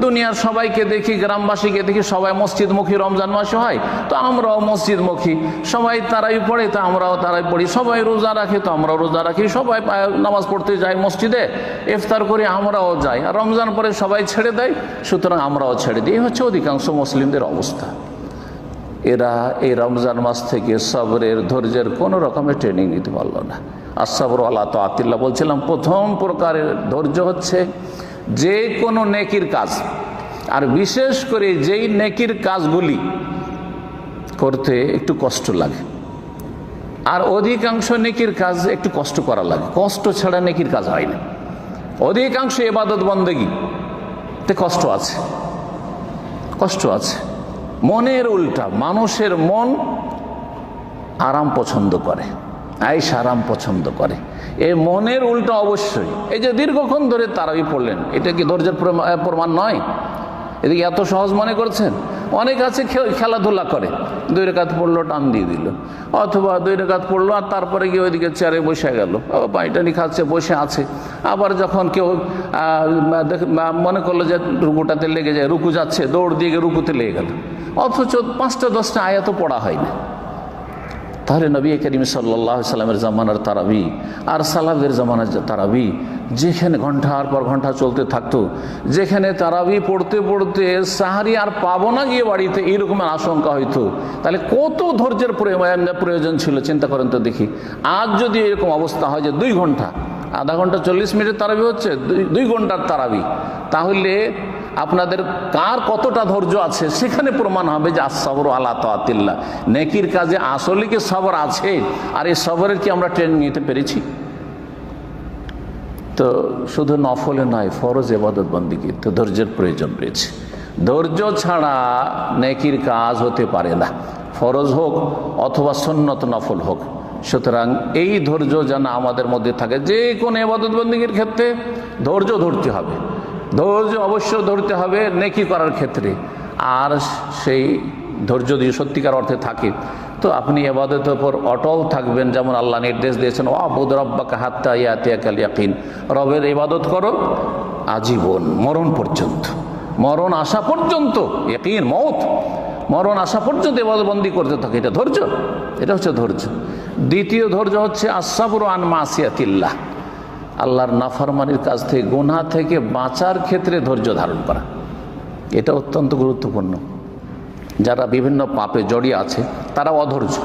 দুনিয়ার সবাইকে দেখি, গ্রামবাসীকে দেখি, সবাই মসজিদমুখী রমজান মাসে হয়, তো আমরাও মসজিদমুখী। সবাই তারাই পড়ে, তো আমরাও তারাই পড়ি। সবাই রোজা রাখে, তো আমরাও রোজা রাখি। সবাই নামাজ পড়তে যায় মসজিদে, ইফতার করে আমরাও যাই। আর রমজান পরে সবাই ছেড়ে দেয়, সুতরাং আমরাও ছেড়ে দিই। হচ্ছে অধিকাংশ মুসলিমদের অবস্থা। এরা এই রমজান মাস থেকে সবরের, ধৈর্যের কোনো রকমের ট্রেনিং নিতে পারল না। আসসাবর আলা তাআতিল্লাহ বলছিলাম, প্রথম প্রকারের ধৈর্য হচ্ছে যে কোনো নেকির কাজ, আর বিশেষ করে যেই নেকির কাজগুলি করতে একটু কষ্ট লাগে, আর অধিকাংশ নেকির কাজ একটু কষ্ট করা লাগে। কষ্ট ছাড়া নেকির কাজ হয় না। অধিকাংশ ইবাদত বন্দেগীতে কষ্ট আছে, কষ্ট আছে। মনের উল্টা, মানুষের মন আরাম পছন্দ করে, আয়েশ আরাম পছন্দ করে। এই মনের উল্টা অবশ্যই। এই যে দীর্ঘক্ষণ ধরে তারাবি পড়লেন, এটা কি ধৈর্যের প্রমাণ নয়? এদিকে এত সহজ মনে করছেন? অনেক আছে খেলাধুলা করে, 2 রাকাত পড়লো, টান দিয়ে দিল, অথবা 2 রাকাত পড়লো আর তারপরে গিয়ে ওইদিকে চেয়ারে বসে গেল, পানিটানি খাচ্ছে, বসে আছে। আবার যখন কেউ মনে করলো যে রুকুটাতে লেগে যায়, রুকু যাচ্ছে, দৌড় দিয়ে রুকুতে লেগে গেল, অথচ 5টা 10টা আয়াতও পড়া হয় না। তাহলে নবী করিম সাল্লাল্লাহু আলাইহি সাল্লামের জামানার তারাবি আর সালাফের জামানার তারাবি যেখানে ঘন্টার পর ঘন্টা চলতে থাকতো, যেখানে তারাবি পড়তে পড়তে সাহারি আর পাবো না গিয়ে বাড়িতে, এইরকমের আশঙ্কা হইতো, তাহলে কত ধৈর্যের প্রয়োজন ছিল চিন্তা করেন তো দেখি। আজ যদি এরকম অবস্থা হয় যে 2 ঘন্টা, আধা ঘন্টা 40 মিনিটের তারাবি হচ্ছে, 2 ঘন্টার তারাবি, তাহলে আপনাদের কার কতটা ধৈর্য আছে সেখানে প্রমাণ হবে যে আস-সাবরু আলা তাআতিল্লাহ, নেকির কাজে আসলে কি সবর আছে, আর এই সবরের কি আমরা ট্রেনিং নিতে পেরেছি? তো শুধু নফলে নয়, ফরজ ইবাদত বন্দেগী তো ধৈর্যের প্রয়োজন রয়েছে। ধৈর্য ছাড়া নেকির কাজ হতে পারে না, ফরজ হোক অথবা সুন্নত নফল হোক। সুতরাং এই ধৈর্য যেন আমাদের মধ্যে থাকে। যে কোনো ইবাদত বন্দেগীর ক্ষেত্রে ধৈর্য ধরতে হবে, ধৈর্য অবশ্য ধরতে হবে নেকি করার ক্ষেত্রে। আর সেই ধৈর্য যদি সত্যিকার অর্থে থাকে তো আপনি ইবাদতের উপর অটল থাকবেন। যেমন আল্লাহ নির্দেশ দিয়েছেন, ওয়াবুদ রাব্বাকা হাত্তা ইয়াতিয়াকাল ইয়াকিন, রবের ইবাদত করো আজীবন, মরণ পর্যন্ত, মরণ আসা পর্যন্ত, ইয়াকিন মওত, মরণ আসা পর্যন্ত ইবাদতবন্দি করতে থাকে। এটা ধৈর্য, এটা হচ্ছে ধৈর্য। দ্বিতীয় ধৈর্য হচ্ছে আস-সাবরু আন মাসিয়াতিল্লাহ, আল্লাহর নাফরমানির কাছ থেকে, গুনাহ থেকে বাঁচার ক্ষেত্রে ধৈর্য ধারণ করা, এটা অত্যন্ত গুরুত্বপূর্ণ। যারা বিভিন্ন পাপে জড়িয়ে আছে তারা অধৈর্য,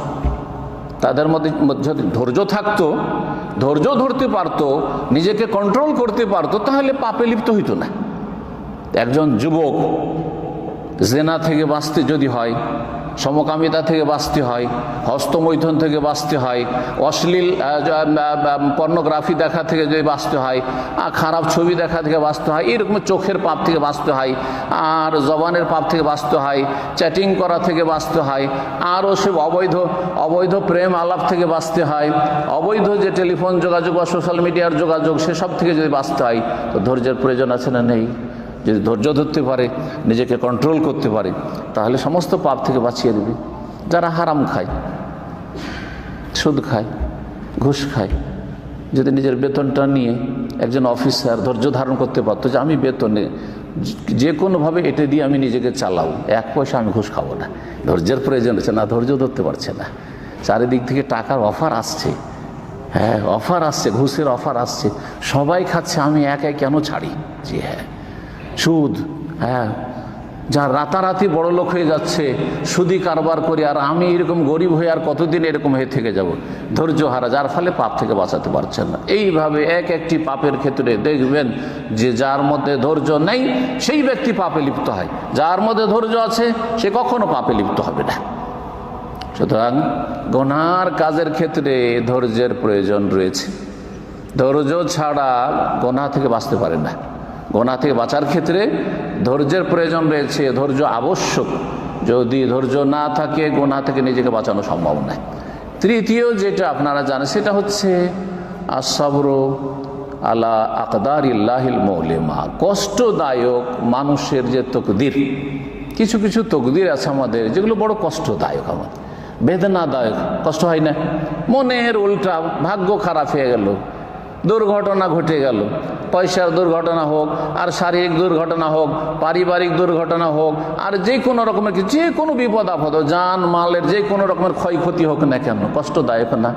তাদের মধ্যে যদি ধৈর্য থাকতো, ধৈর্য ধরতে পারতো, নিজেকে কন্ট্রোল করতে পারতো, তাহলে পাপে লিপ্ত হইতো না। একজন যুবক জেনা থেকে বাঁচতে যদি হয়, সমকামিতা থেকে বাঁচতে হয়, হস্তমৈথুন থেকে বাঁচতে হয়, অশ্লীল পর্নোগ্রাফি দেখা থেকে যদি বাঁচতে হয়, খারাপ ছবি দেখা থেকে বাঁচতে হয়, এরকম চোখের পাপ থেকে বাঁচতে হয়, আর জবানের পাপ থেকে বাঁচতে হয়, চ্যাটিং করা থেকে বাঁচতে হয়, আরও সব অবৈধ প্রেম আলাপ থেকে বাঁচতে হয়, অবৈধ যে টেলিফোন যোগাযোগ বা সোশ্যাল মিডিয়ার যোগাযোগ সেসব থেকে যদি বাঁচতে হয়, তো ধৈর্যের প্রয়োজন আছে না নেই? যদি ধৈর্য ধরতে পারে, নিজেকে কন্ট্রোল করতে পারে, তাহলে সমস্ত পাপ থেকে বাঁচিয়ে দেবে। যারা হারাম খায়, সুদ খায়, ঘুষ খায়, যদি নিজের বেতনটা নিয়ে একজন অফিসার ধৈর্য ধারণ করতে পারতো যে আমি বেতনে যে কোনোভাবে এটা দিয়ে আমি নিজেকে চালাবো, 1 পয়সা আমি ঘুষ খাবো না, ধৈর্যের প্রয়োজন আছে না, ধৈর্য ধরতে পারছে না। চারিদিক থেকে টাকার অফার আসছে, হ্যাঁ অফার আসছে, ঘুষের অফার আসছে, সবাই খাচ্ছে, আমি একাই কেন ছাড়ি? জি হ্যাঁ, সুদ, হ্যাঁ, যা রাতারাতি বড় লোক হয়ে যাচ্ছে সুদি কারবার করে, আর আমি এরকম গরিব হয়ে আর কতদিন এরকম হয়ে থেকে যাব? ধৈর্য হারা, যার ফলে পাপ থেকে বাঁচাতে পারছেন না। এইভাবে একটি পাপের ক্ষেত্রে দেখবেন যে যার মধ্যে ধৈর্য নেই সেই ব্যক্তি পাপে লিপ্ত হয়, যার মধ্যে ধৈর্য আছে সে কখনো পাপে লিপ্ত হবে না। সুতরাং গুনার কাজের ক্ষেত্রে ধৈর্যের প্রয়োজন রয়েছে। ধৈর্য ছাড়া গুনাহ থেকে বাঁচতে পারে না। গুনাহ থেকে বাঁচার ক্ষেত্রে ধৈর্যের প্রয়োজন রয়েছে, ধৈর্য আবশ্যক। যদি ধৈর্য না থাকে গুনাহ থেকে নিজেকে বাঁচানো সম্ভব নয়। তৃতীয় যেটা আপনারা জানেন সেটা হচ্ছে আস-সাবরু আলা আকদারিল্লাহিল মুলিমা, কষ্টদায়ক মানুষের যে তকদির, কিছু কিছু তকদির আছে আমাদের যেগুলো বড় কষ্টদায়ক, আমাদের বেদনাদায়ক। কষ্ট হয় না? মনের উল্টা ভাগ্য খারাপ হয়ে গেল, দুর্ঘটনা ঘটে গেল, পয়সার দুর্ঘটনা হোক, আর শারীরিক দুর্ঘটনা হোক, পারিবারিক দুর্ঘটনা হোক, আর যে কোনো রকমের যে কোনো বিপদ আপদ, জান মালের যে কোনো রকমের ক্ষয়ক্ষতি হোক না কেন, কষ্টদায়ক না?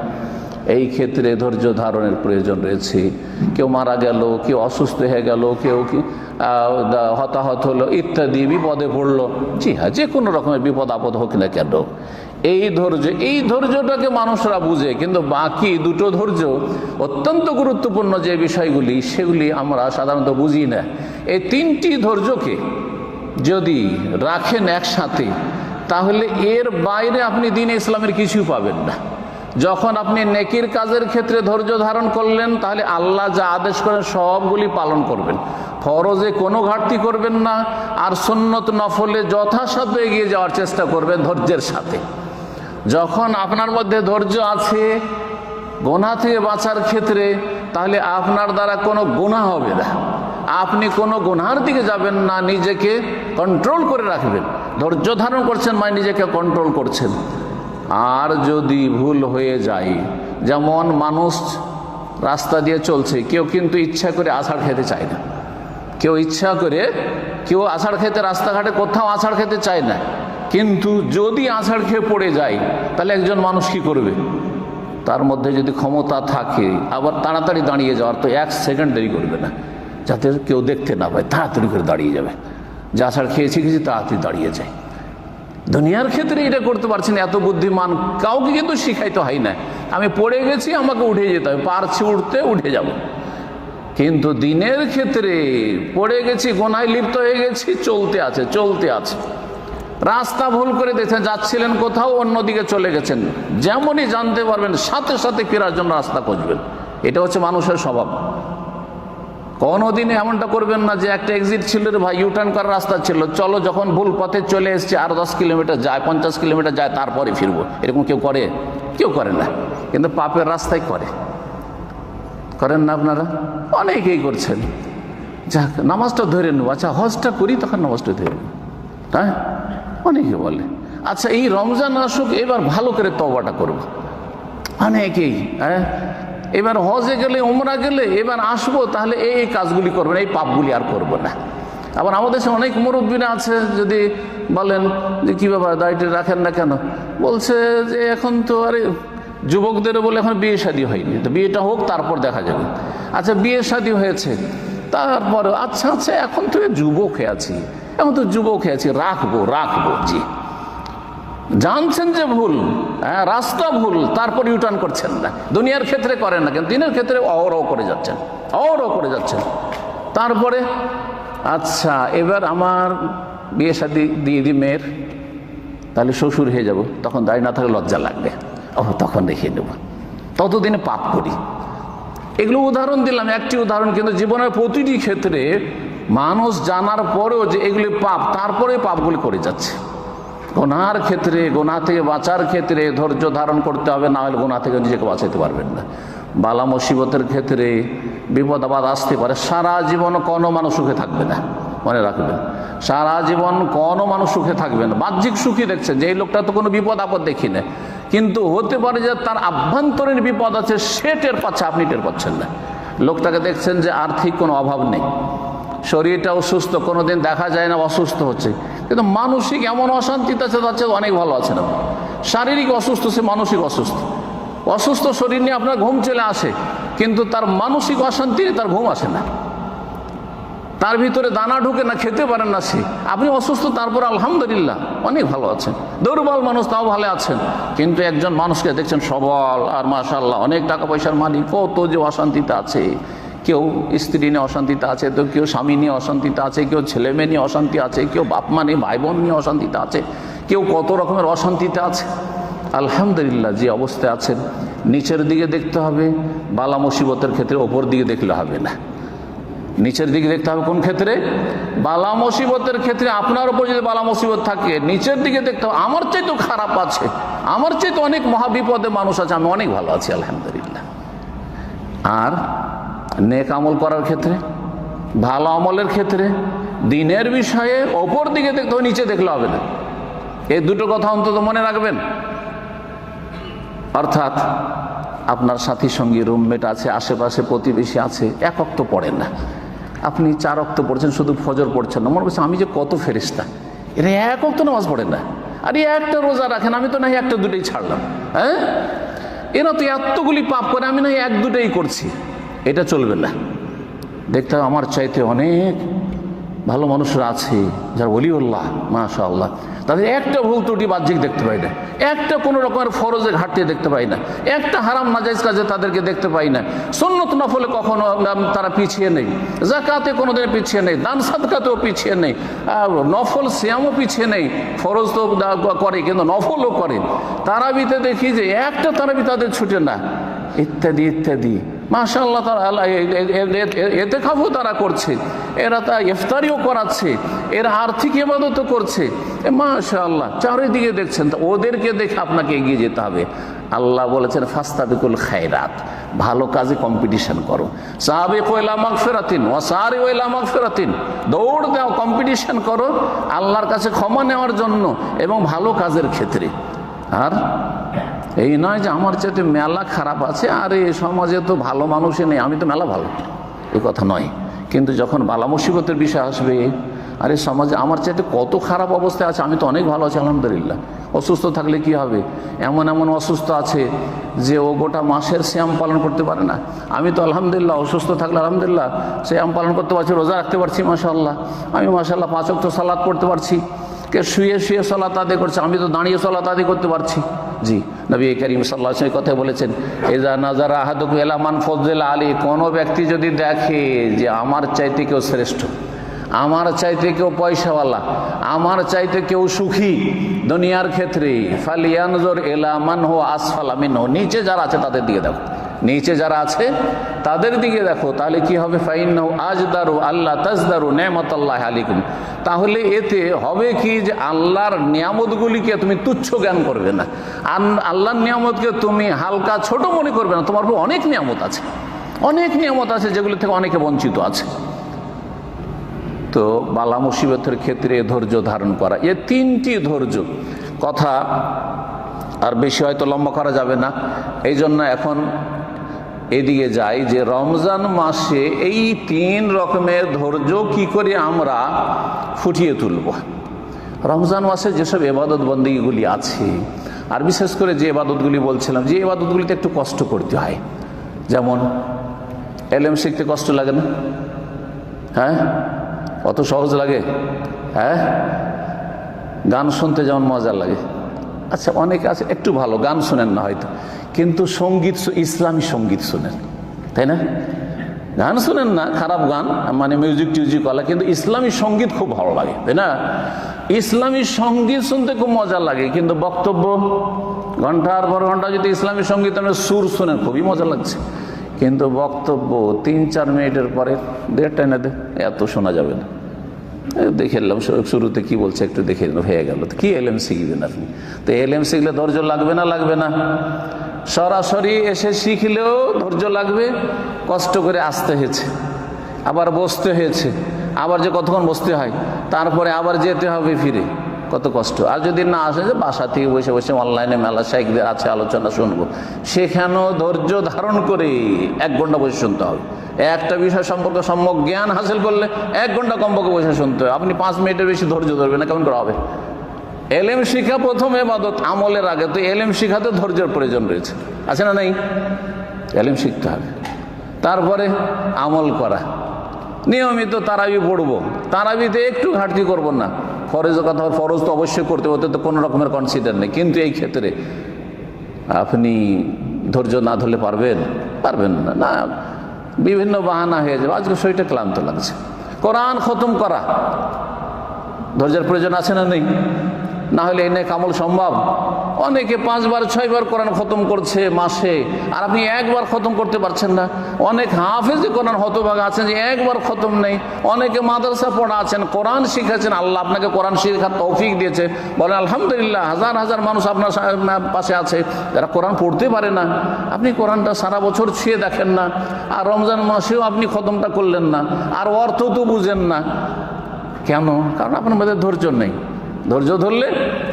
এই ক্ষেত্রে ধৈর্য ধারণের প্রয়োজন রয়েছে। কেউ মারা গেল, কেউ অসুস্থ হয়ে গেল, কেউ হতাহত হলো ইত্যাদি, বিপদে পড়লো, জি হ্যাঁ, যে কোনো রকমের বিপদ আপদ হোক না কেন, এই ধৈর্যটাকে মানুষরা বুঝে, কিন্তু বাকি দুটো ধৈর্য অত্যন্ত গুরুত্বপূর্ণ যে বিষয়গুলি, সেগুলি আমরা সাধারণত বুঝি না। এই 3টি ধৈর্যকে যদি রাখেন একসাথে, তাহলে এর বাইরে আপনি দ্বীন-এ ইসলামের কিছু পাবেন না। যখন আপনি নেকির কাজের ক্ষেত্রে ধৈর্য ধারণ করলেন, তাহলে আল্লাহ যা আদেশ করেন সবগুলি পালন করবেন, ফরজে কোনো ঘাটতি করবেন না, আর সুন্নত নফলে যথাসাধ্য এগিয়ে যাওয়ার চেষ্টা করবেন ধৈর্যের সাথে। যখন আপনার মধ্যে ধৈর্য আছে গুনাহ থেকে বাঁচার ক্ষেত্রে, তাহলে আপনার দ্বারা কোনো গুনাহ হবে না, আপনি কোনো গুনাহের দিকে যাবেন না, নিজেকে কন্ট্রোল করে রাখবেন। ধৈর্য ধারণ করছেন মানে নিজেকে কন্ট্রোল করছেন। আর যদি ভুল হয়ে যায়, যেমন মানুষ রাস্তা দিয়ে চলছে, কেউ কিন্তু ইচ্ছা করে আষাঢ় খেতে চায় না, কেউ আষাঢ় খেতে রাস্তাঘাটে কোথাও আষাঢ় খেতে চায় না, কিন্তু যদি আছাড় খেয়ে পড়ে যায় তাহলে একজন মানুষ কি করবে? তার মধ্যে যদি ক্ষমতা থাকে আবার তাড়াতাড়ি দাঁড়িয়ে যাওয়ার, তো 1 সেকেন্ড দেরি করবে না, যাতে কেউ দেখতে না পায়, তাড়াতাড়ি করে দাঁড়িয়ে যাবে। যা আছাড় খেয়েছি তাড়াতাড়ি দাঁড়িয়ে যায়। দুনিয়ার ক্ষেত্রে এটা করতে পারছেন, এত বুদ্ধিমান কাউকে কিন্তু শিখাইতে হয় না। আমি পড়ে গেছি, আমাকে উঠে যেতে হবে, পারছি উঠতে, উঠে যাব। কিন্তু দিনের ক্ষেত্রে পড়ে গেছি, গোনায় লিপ্ত হয়ে গেছি, চলতে আছে। রাস্তা ভুল করে দেখছেন, যাচ্ছিলেন কোথাও, অন্যদিকে চলে গেছেন, যেমনই জানতে পারবেন সাথে সাথে ফেরার জন্য রাস্তা খুঁজবেন। এটা হচ্ছে মানুষের স্বভাব। কোনোদিনে এমনটা করবেন না যে একটা এক্সিট ছিল রে ভাই, ইউটার্ন করার রাস্তা ছিল, চলো, যখন ভুল পথে চলে এসছে আর 10 কিলোমিটার যায়, 50 কিলোমিটার যায়, তারপরে ফিরবো। এরকম কেউ করে? কেউ করে না। কিন্তু পাপের রাস্তায় করেন না আপনারা? অনেকেই করছেন। যাক, নামাজটা ধরে নেব, আচ্ছা হজটা করি তখন নামাজটা ধরে নেব, হ্যাঁ অনেকে বলে। আচ্ছা এই রমজান আসুক, এবার ভালো করে তওবাটা করব। অনেকেই এবার হজে গেলে, উমরা গেলে, এবার আসবো, তাহলে এই কাজগুলি করবেন, এই পাপগুলি আর করব না। আবার আমাদের দেশে অনেক মুরব্বীরা আছে, যদি বলেন যে কী ব্যাপার দাড়িটা রাখেন না কেন, বলছে যে এখন তো আরে যুবকদেরও বলে এখন বিয়ে শাদী হয়নি, তো বিয়েটা হোক তারপর দেখা যাবে। আচ্ছা বিয়ে শাদী হয়েছে, তারপরে আচ্ছা এখন তো যুবক হয়ে আছি, রাখবো। জি, জানছেন যে ভুল, রাস্তা ভুল, তারপর ইউটার্ন করছেন না। দুনিয়ার ক্ষেত্রে করেন না, কিন্তু দিনের ক্ষেত্রে অহরহ করে যাচ্ছেন। তারপরে আচ্ছা এবার আমার বিয়ে শাদী দিয়ে দিই মেয়ের, তাহলে শ্বশুর হয়ে যাব, তখন দাঁড়িয়ে না থাকলে লজ্জা লাগবে, তখন দেখিয়ে নেব, ততদিনে পাপ করি। এগুলো উদাহরণ দিলাম, একটি উদাহরণ, কিন্তু জীবনের প্রতিটি ক্ষেত্রে মানুষ জানার পরেও যে এগুলি পাপ, তারপরে পাপগুলি করে যাচ্ছে। গোনার ক্ষেত্রে, গোনা থেকে বাঁচার ক্ষেত্রে ধৈর্য ধারণ করতে হবে, না হলে গোনা থেকে নিজেকে বাঁচাতে পারবেন না। বালা মুসিবতের ক্ষেত্রে বিপদ আপদ আসতে পারে, সারা জীবন কোনো মানুষ সুখে থাকবে না, মনে রাখবেন। সারা জীবন কোনো মানুষ সুখে থাকবে না। বাহ্যিক সুখী দেখছেন যে এই লোকটা তো কোনো বিপদ আপদ দেখি না, কিন্তু হতে পারে যে তার আভ্যন্তরীণ বিপদ আছে, সে টের পাচ্ছে, আপনি টের পাচ্ছেন না। লোকটাকে দেখছেন যে আর্থিক কোনো অভাব নেই, শরীরটাও সুস্থ, কোনোদিন দেখা যায় না অসুস্থ হচ্ছে, কিন্তু মানসিক এমন অশান্তিতে আছে, তার চেয়ে অনেক ভালো আছে না। শারীরিক অসুস্থ, সে মানসিক অসুস্থ শরীর নিয়ে আপনার ঘুম চলে আসে, কিন্তু তার মানসিক অশান্তি, তার ঘুম আসে না, তার ভিতরে দানা ঢুকে না, খেতে পারেন না সে। আপনি অসুস্থ, তারপর আলহামদুলিল্লাহ অনেক ভালো আছেন। দুর্বল মানুষ তাও ভালো আছেন, কিন্তু একজন মানুষকে দেখছেন সবল আর মাশাআল্লাহ অনেক টাকা পয়সার মালিক, কত যে অশান্তিতে আছে। কেউ স্ত্রী নিয়ে অশান্তিতে আছে, তো কেউ স্বামী নিয়ে অশান্তিতে আছে, কেউ ছেলে মেয়ে নিয়ে অশান্তি আছে, কেউ বাপ মা নিয়ে, ভাই বোন নিয়ে অশান্তিতে আছে, কেউ কত রকমের অশান্তিতে আছে। আলহামদুলিল্লাহ যে অবস্থায় আছেন, নিচের দিকে দেখতে হবে বালা মুসিবতের ক্ষেত্রে, ওপর দিকে দেখলে হবে না। নিচের দিকে দেখতে হবে কোন ক্ষেত্রে? বালা মুসিবতের ক্ষেত্রে। আপনার উপর যদি বালা মুসিবত থাকে, নিচের দিকে দেখতে হবে, আমার চেয়ে তো খারাপ আছে, আমার চেয়ে তো অনেক মহাবিপদে মানুষ আছে, আমি অনেক ভালো আছি আলহামদুলিল্লাহ। আর নেক আমল করার ক্ষেত্রে, ভালো আমলের ক্ষেত্রে, দিনের বিষয়ে ওপর দিকে দেখতে হবে, নিচে দেখলে হবে না। এই দুটো কথা অন্তত মনে রাখবেন। অর্থাৎ আপনার সাথী সঙ্গী, রুমমেট আছে, আশেপাশে প্রতিবেশী আছে, এক ওয়াক্ত পড়েন না, আপনি 4 ওয়াক্ত পড়ছেন, শুধু ফজর পড়ছেন না, মনে করছেন আমি যে কত ফেরেশতা, এরা এক ওয়াক্ত নামাজ পড়েন না, আর একটা রোজা রাখেন, আমি তো নাই একটা দুটোই ছাড়লাম, এরা তো এতগুলি পাপ করে, আমি নাই 1-2টাই করছি। এটা চলবে না। দেখতে হবে আমার চাইতে অনেক ভালো মানুষরা আছে, যারা ওলিউল্লাহ মাশাআল্লাহ, তাদের একটা ভুল ত্রুটি বাহ্যিক দেখতে পাই না, একটা কোনো রকমের ফরজে ঘাটতি দেখতে পাই না, একটা হারাম নাজাইজ কাজে তাদেরকে দেখতে পাই না, সুন্নত নফলে কখনো তারা পিছিয়ে নেই, যাকাতে কোনোদিন পিছিয়ে নেই, দান সাদকাতেও পিছিয়ে নেই, নফল সিয়ামও পিছিয়ে নেই। ফরজ তো করে, কিন্তু নফলও করে। তারাবিতে দেখি যে একটা তারাবি তাদের ছুটে না, ইত্যাদি ইত্যাদি। মাশাআল্লাহ, তারা এতেকাফও তারা করছে, এরা তা ইফতারিও করাচ্ছে, এরা আর্থিক ইবাদতও করছে, মাশাআল্লাহ। চারিদিকে দেখছেন, তো ওদেরকে দেখে আপনাকে এগিয়ে যেতে হবে। আল্লাহ বলেছেন ফাস্তাবিকুল খায়রাত, ভালো কাজে কম্পিটিশন করো। সাবিকু ইলা মাগফিরাতিন ওয়া সারিউ ইলা মাগফিরাতিন, দৌড় দাও, কম্পিটিশন করো আল্লাহর কাছে ক্ষমা নেওয়ার জন্য এবং ভালো কাজের ক্ষেত্রে। আর এই নয় যে আমার চাইতে মেলা খারাপ আছে, আর এই সমাজে তো ভালো মানুষই নেই, আমি তো মেলা ভালো, এই কথা নয়। কিন্তু যখন বালা মুসিবতের বিষয় আসবে, আরে সমাজে আমার চাইতে কত খারাপ অবস্থায় আছে, আমি তো অনেক ভালো আছি আলহামদুলিল্লাহ। অসুস্থ থাকলে কি হবে? এমন এমন অসুস্থ আছে যে ও গোটা মাসের শ্যাম পালন করতে পারে না। আমি তো আলহামদুলিল্লাহ অসুস্থ থাকলে আলহামদুলিল্লাহ শ্যাম পালন করতে পারছি, রোজা রাখতে পারছি মাশাআল্লাহ। আমি মাশাআল্লাহ 5 ওয়াক্ত সালাত পড়তে পারছি। কে শুয়ে শুয়ে সালাত আদায় করছে, আমি তো দাঁড়িয়ে সালাত আদায় করতে পারছি। জি, নবী করিম সাল্লাল্লাহু আলাইহি ওয়াসাল্লাম কথা বলেছেন, ইযা নাযারা আহাদুকুম ইলা মান ফাযলা আলী, কোনো ব্যক্তি যদি দেখে যে আমার চাইতে কেউ শ্রেষ্ঠ, আমার চাইতে কেউ পয়সাওয়ালা, আমার চাইতে কেউ সুখী দুনিয়ার ক্ষেত্রে, ফালিয়ানজুর ইলা মান হুয়া আসফালা মিনহু, নিচে যারা আছে তাদের দিকে দেখো, নিচে যারা আছে তাদের দিকে দেখো। তাহলে কি হবে? ফাইন্নাহু আজদারু আল্লাহ তাজদারু নি'মাতাল্লাহি আলাইকুম, তাহলে এতে হবে কি যে আল্লাহর নিয়ামতগুলিকে তুমি তুচ্ছ জ্ঞান করবে না, আল্লাহর নিয়ামতকে তুমি হালকা ছোট মনে করবে না। তোমার উপর অনেক নিয়ামত আছে, অনেক নিয়ামত আছে যেগুলি থেকে অনেকে বঞ্চিত আছে। তো বালা মুসিবতের ক্ষেত্রে ধৈর্য ধারণ করা, এ 3টি ধৈর্য কথা আর বেশি হয়তো লম্বা করা যাবে না। এই জন্য এখন এদিকে যাই যে রমজান মাসে এই 3 রকমের ধৈর্য কি করে আমরা ফুটিয়ে তুলব। রমজান মাসে যেসব ইবাদত বন্দেগীগুলি আছে, আর বিশেষ করে যে ইবাদতগুলি বলছিলাম, যে ইবাদতগুলিতে একটু কষ্ট করতে হয়, যেমন এলেম শিখতে কষ্ট লাগে না? হ্যাঁ, অত সহজ লাগে? হ্যাঁ, গান শুনতে যেমন মজা লাগে। আচ্ছা, অনেকে আছে একটু ভালো গান শোনেন না হয়তো, কিন্তু সঙ্গীত, ইসলামী সঙ্গীত শোনেন, তাই না? গান শোনেন না, খারাপ গান মানে মিউজিক টিউজিকওয়ালা, কিন্তু ইসলামী সঙ্গীত খুব ভালো লাগে, তাই না? ইসলামী সঙ্গীত শুনতে খুব মজা লাগে, কিন্তু বক্তব্য ঘন্টার পর ঘন্টা যদি ইসলামী সঙ্গীত সুর শোনেন খুবই মজা লাগছে, কিন্তু বক্তব্য 3-4 মিনিটের পরে দেড়টা না এত শোনা যাবে না। দেখে এলাম শুরুতে কি বলছে, একটু দেখে হয়ে গেল। তো কি এলেম শিখবেন আপনি? তো এলেম শিখলে ধৈর্য লাগবে না? লাগবে না? সরাসরি এসে শিখলেও ধৈর্য লাগবে, কষ্ট করে আসতে হয়েছে, আবার বসতে হয়েছে, আবার যে কতক্ষণ বসতে হয়, তারপরে আবার যেতে হবে ফিরে, কত কষ্ট। আর যদি না আসে যে বাসা থেকে বসে বসে অনলাইনে মেলা শাইখদের আছে আলোচনা শুনবো, সেখানেও ধৈর্য ধারণ করে 1 ঘন্টা বসে শুনতে হবে। একটা বিষয় সম্পর্কে সম্যক জ্ঞান হাসিল করলে 1 ঘন্টা কমপক্ষে বসে শুনতে হবে। আপনি 5 মিনিটের বেশি ধৈর্য ধরবেন না, কেমন করা হবে? এলেম শিখা প্রথম ইবাদত, আমলের আগে তো এলেম শিখাতে ধৈর্যের প্রয়োজন রয়েছে, আছে না? নেই? এলেম শিখতে হবে, তারপরে আমল করা। নিয়মিত তারাবি পড়বো, তারাবিতে একটু ঘাটতি করব না। ফরজের কথা, ফরজ তো অবশ্যই করতে হতে তো কোনো রকমের কনসিডার নেই, কিন্তু এই ক্ষেত্রে আপনি ধৈর্য না ধরলে পারবেন? পারবেন না, না বিভিন্ন বাহানা হয়ে যাবে। আজকে শরীরটা ক্লান্ত লাগছে। কোরআন খতম করা ধৈর্যের প্রয়োজন আছে না? নেই? না হলে এনে কামল সম্ভব? অনেকে 5 বার 6 বার কোরআন খতম করছে মাসে, আর আপনি 1 বার খতম করতে পারছেন না। অনেক হাফেজে কোরআন হতভাগা আছেন যে 1 বার খতম নেই। অনেকে মাদ্রাসা পড়া আছেন, কোরআন শিখেছেন, আল্লাহ আপনাকে কোরআন শিখার তৌফিক দিয়েছে, বলেন আলহামদুলিল্লাহ। হাজার হাজার মানুষ আপনার পাশে আছে যারা কোরআন পড়তে পারে না। আপনি কোরআনটা সারা বছর ছুঁয়ে দেখেন না, আর রমজান মাসেও আপনি খতমটা করলেন না, আর অর্থ তো বুঝেন না। কেন? কারণ আপনার মধ্যে ধৈর্য নেই। ধৈর্য ধরলে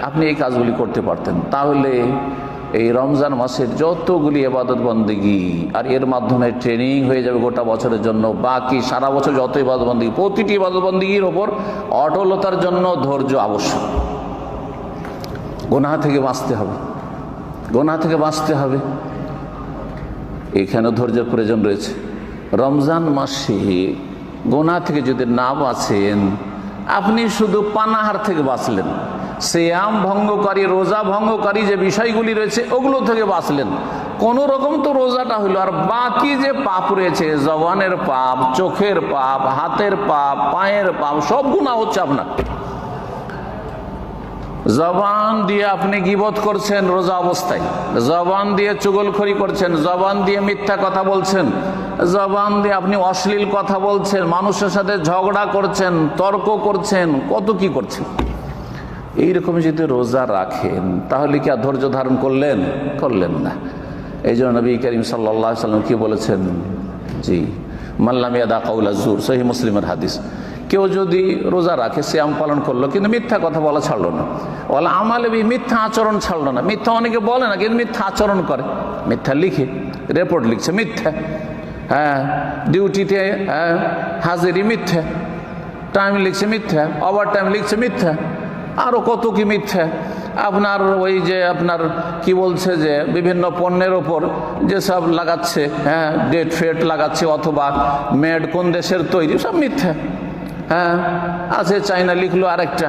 আপনি এই কাজগুলি করতে পারতেন। তাহলে এই রমজান মাসের যতগুলি ইবাদত বন্দেগী, আর এর মাধ্যমে ট্রেনিং হয়ে যাবে গোটা বছরের জন্য। বাকি সারা বছর যত ইবাদত বন্দেগী, প্রতিটি ইবাদত বন্দেগীর ওপর অটলতার জন্য ধৈর্য আবশ্যক। গুনাহ থেকে বাঁচতে হবে, গুনাহ থেকে বাঁচতে হবে, এখানে ধৈর্যের প্রয়োজন রয়েছে। রমজান মাসে গুনাহ থেকে যদি না বাঁচেন, আপনি শুধু পানাহার থেকে বাঁচলেন, সিয়াম ভঙ্গকারী, রোজা ভঙ্গকারী যে বিষয়গুলি রয়েছে ওগুলো থেকে বাঁচলেন, কোনো রকম তো রোজাটা হইল। আর বাকি যে পাপ রয়েছে, জবানের পাপ, চোখের পাপ, হাতের পাপ, পায়ের পাপ, সব গুনাহ হচ্ছে আপনার। জবান দিয়ে আপনি গীবত করছেন রোজা অবস্থায়, জবান দিয়ে চুগলখড়ি করছেন, জবান দিয়ে মিথ্যা কথা বলছেন, জবান দিয়ে আপনি অশ্লীল কথা বলছেন, মানুষের সাথে ঝগড়া করছেন, তর্ক করছেন, কত কি করছেন। এইরকম যদি রোজা রাখেন তাহলে কি আর ধৈর্য ধারণ করলেন? করলেন না। এই জন্য নবী করিম সাল্লাল্লাহু আলাইহি ওয়াসাল্লাম কি বলেছেন? জি, মাল্লাম ইয়াদা কাউলা জুর, সহিহ মুসলিমের হাদিস। কেউ যদি রোজা রাখে, সিয়াম পালন করলো, কিন্তু মিথ্যা কথা বলা ছাড়লো না, ওয়ালা আমালে বি, মিথ্যা আচরণ ছাড়লো না। মিথ্যা অনেকে বলে না, কিন্তু মিথ্যা আচরণ করে, মিথ্যা লিখে রিপোর্ট লিখছে মিথ্যা, হ্যাঁ, ডিউটিতে হাজিরি মিথ্যা, টাইম লিখছে মিথ্যা, ওভার টাইম লিখছে মিথ্যা, আরও কত কি মিথ্যা। আপনার ওই যে আপনার কি বলছে যে বিভিন্ন পণ্যের ওপর যেসব লাগাচ্ছে, হ্যাঁ, ডেট ফেট লাগাচ্ছে, অথবা মেড কোন দেশের তৈরি, সব মিথ্যা। হ্যাঁ, আছে চাইনা লিখলো আরেকটা,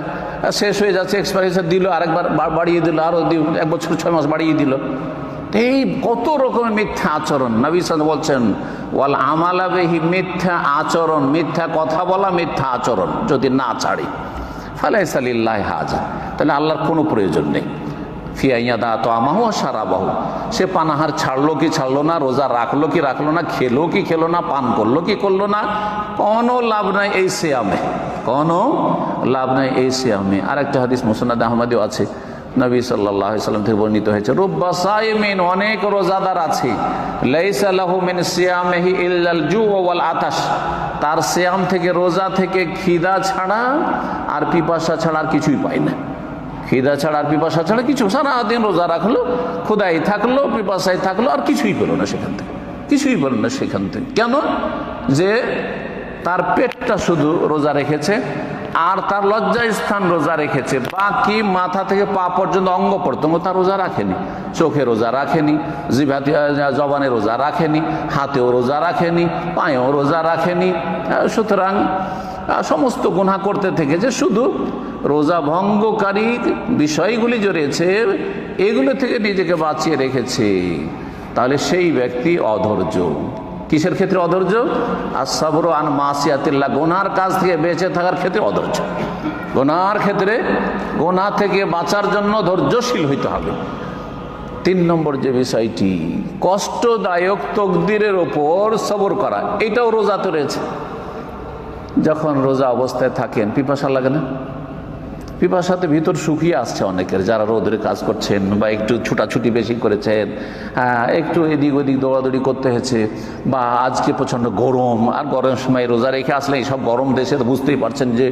শেষ হয়ে যাচ্ছে, এক্সপায়ারি দিল, আরেকবার বাড়িয়ে দিল, আরও 1 বছর 6 মাস বাড়িয়ে দিল। এই কত রকমের মিথ্যা আচরণ। নবী সাল্লাল্লাহু আলাইহি ওয়াসাল্লাম বলছেন ওয়াল আমালা বিহি, মিথ্যা আচরণ, মিথ্যা কথা বলা, মিথ্যা আচরণ যদি না ছাড়ি, ফালাইসা লিল্লাহি হাজা, তাহলে আল্লাহর কোনো প্রয়োজন নেই। ফিয়াইয়াদা তো আমাহু সারাবাহু, সে পানাহার ছাড়লো কি ছাড়লো না, রোজা রাখলো কি রাখলো না, খেলো কি খেলো না, পান করলো কি করলো না, কোনো লাভ নাই এই সিয়ামে, কোনো লাভ নাই এই সিয়ামে। আরেকটা হাদিস মুসনাদ আহমদেও আছে, নবী সাল্লাল্লাহু আলাইহি ওয়াসাল্লাম থেকে বর্ণিত হয়েছে, রুব্বা সাইমিন, অনেক রোজাদার আছে, লাইসা লাহু মিন সিয়ামিহি ইল্লাল জু ওয়াল আতাশ, তার সিয়াম থেকে, রোজা থেকে খিদা ছাড়া আর পিপাসা ছাড়া আর কিছুই পায় না। খিদা ছাড়া আর পিপাসা ছাড়া কিছু, সারাদিন রোজা রাখলো, ক্ষুধাই থাকলো, পিপাসায় থাকলো, আর কিছুই পেলো না সেখান থেকে, কিছুই পেলো না সেখান থেকে। কেন? যে তার পেটটা শুধু রোজা রেখেছে, আর তার লজ্জা স্থান রোজা রেখেছে, বাকি মাথা থেকে পা পর্যন্ত অঙ্গ প্রত্যঙ্গ তার রোজা রাখেনি। চোখে রোজা রাখেনি, জিভাতে জবানে রোজা রাখেনি, হাতেও রোজা রাখেনি, পায়েও রোজা রাখেনি। সুতরাং সমস্ত গুনাহ করতে থেকে যে শুধু রোজা ভঙ্গকারী বিষয়গুলি যে রয়েছে এগুলো থেকে নিজেকে বাঁচিয়ে রেখেছে, তাহলে সেই ব্যক্তি অধৈর্য। কিসের ক্ষেত্রে অধৈর্য? আসসাবরু আন মাসিয়াতিল্লাহ, গুনার কাজ থেকে বেঁচে থাকার ক্ষেত্রে অধৈর্য। গুনার ক্ষেত্রে, গুনাহ থেকে বাঁচার জন্য ধৈর্যশীল হইতে হবে। 3 নম্বর যে বিষয়টি, কষ্টদায়ক তকদিরের ওপর সবর করা, এটাও রোজাতে রয়েছে। যখন রোজা অবস্থায় থাকেন পিপাসা লাগে না? পিপাসাতে ভিতর শুকিয়ে আসছে অনেকের, যারা রোদে কাজ করছেন বা একটু ছুটাছুটি বেশি করেছেন, একটু এদিক ওদিক দৌড়াদৌড়ি করতে হয়েছে, বা আজকে প্রচণ্ড গরম, আর গরমের সময় রোজা রেখে আসলে এইসব গরম দেশে বুঝতেই পারছেন যে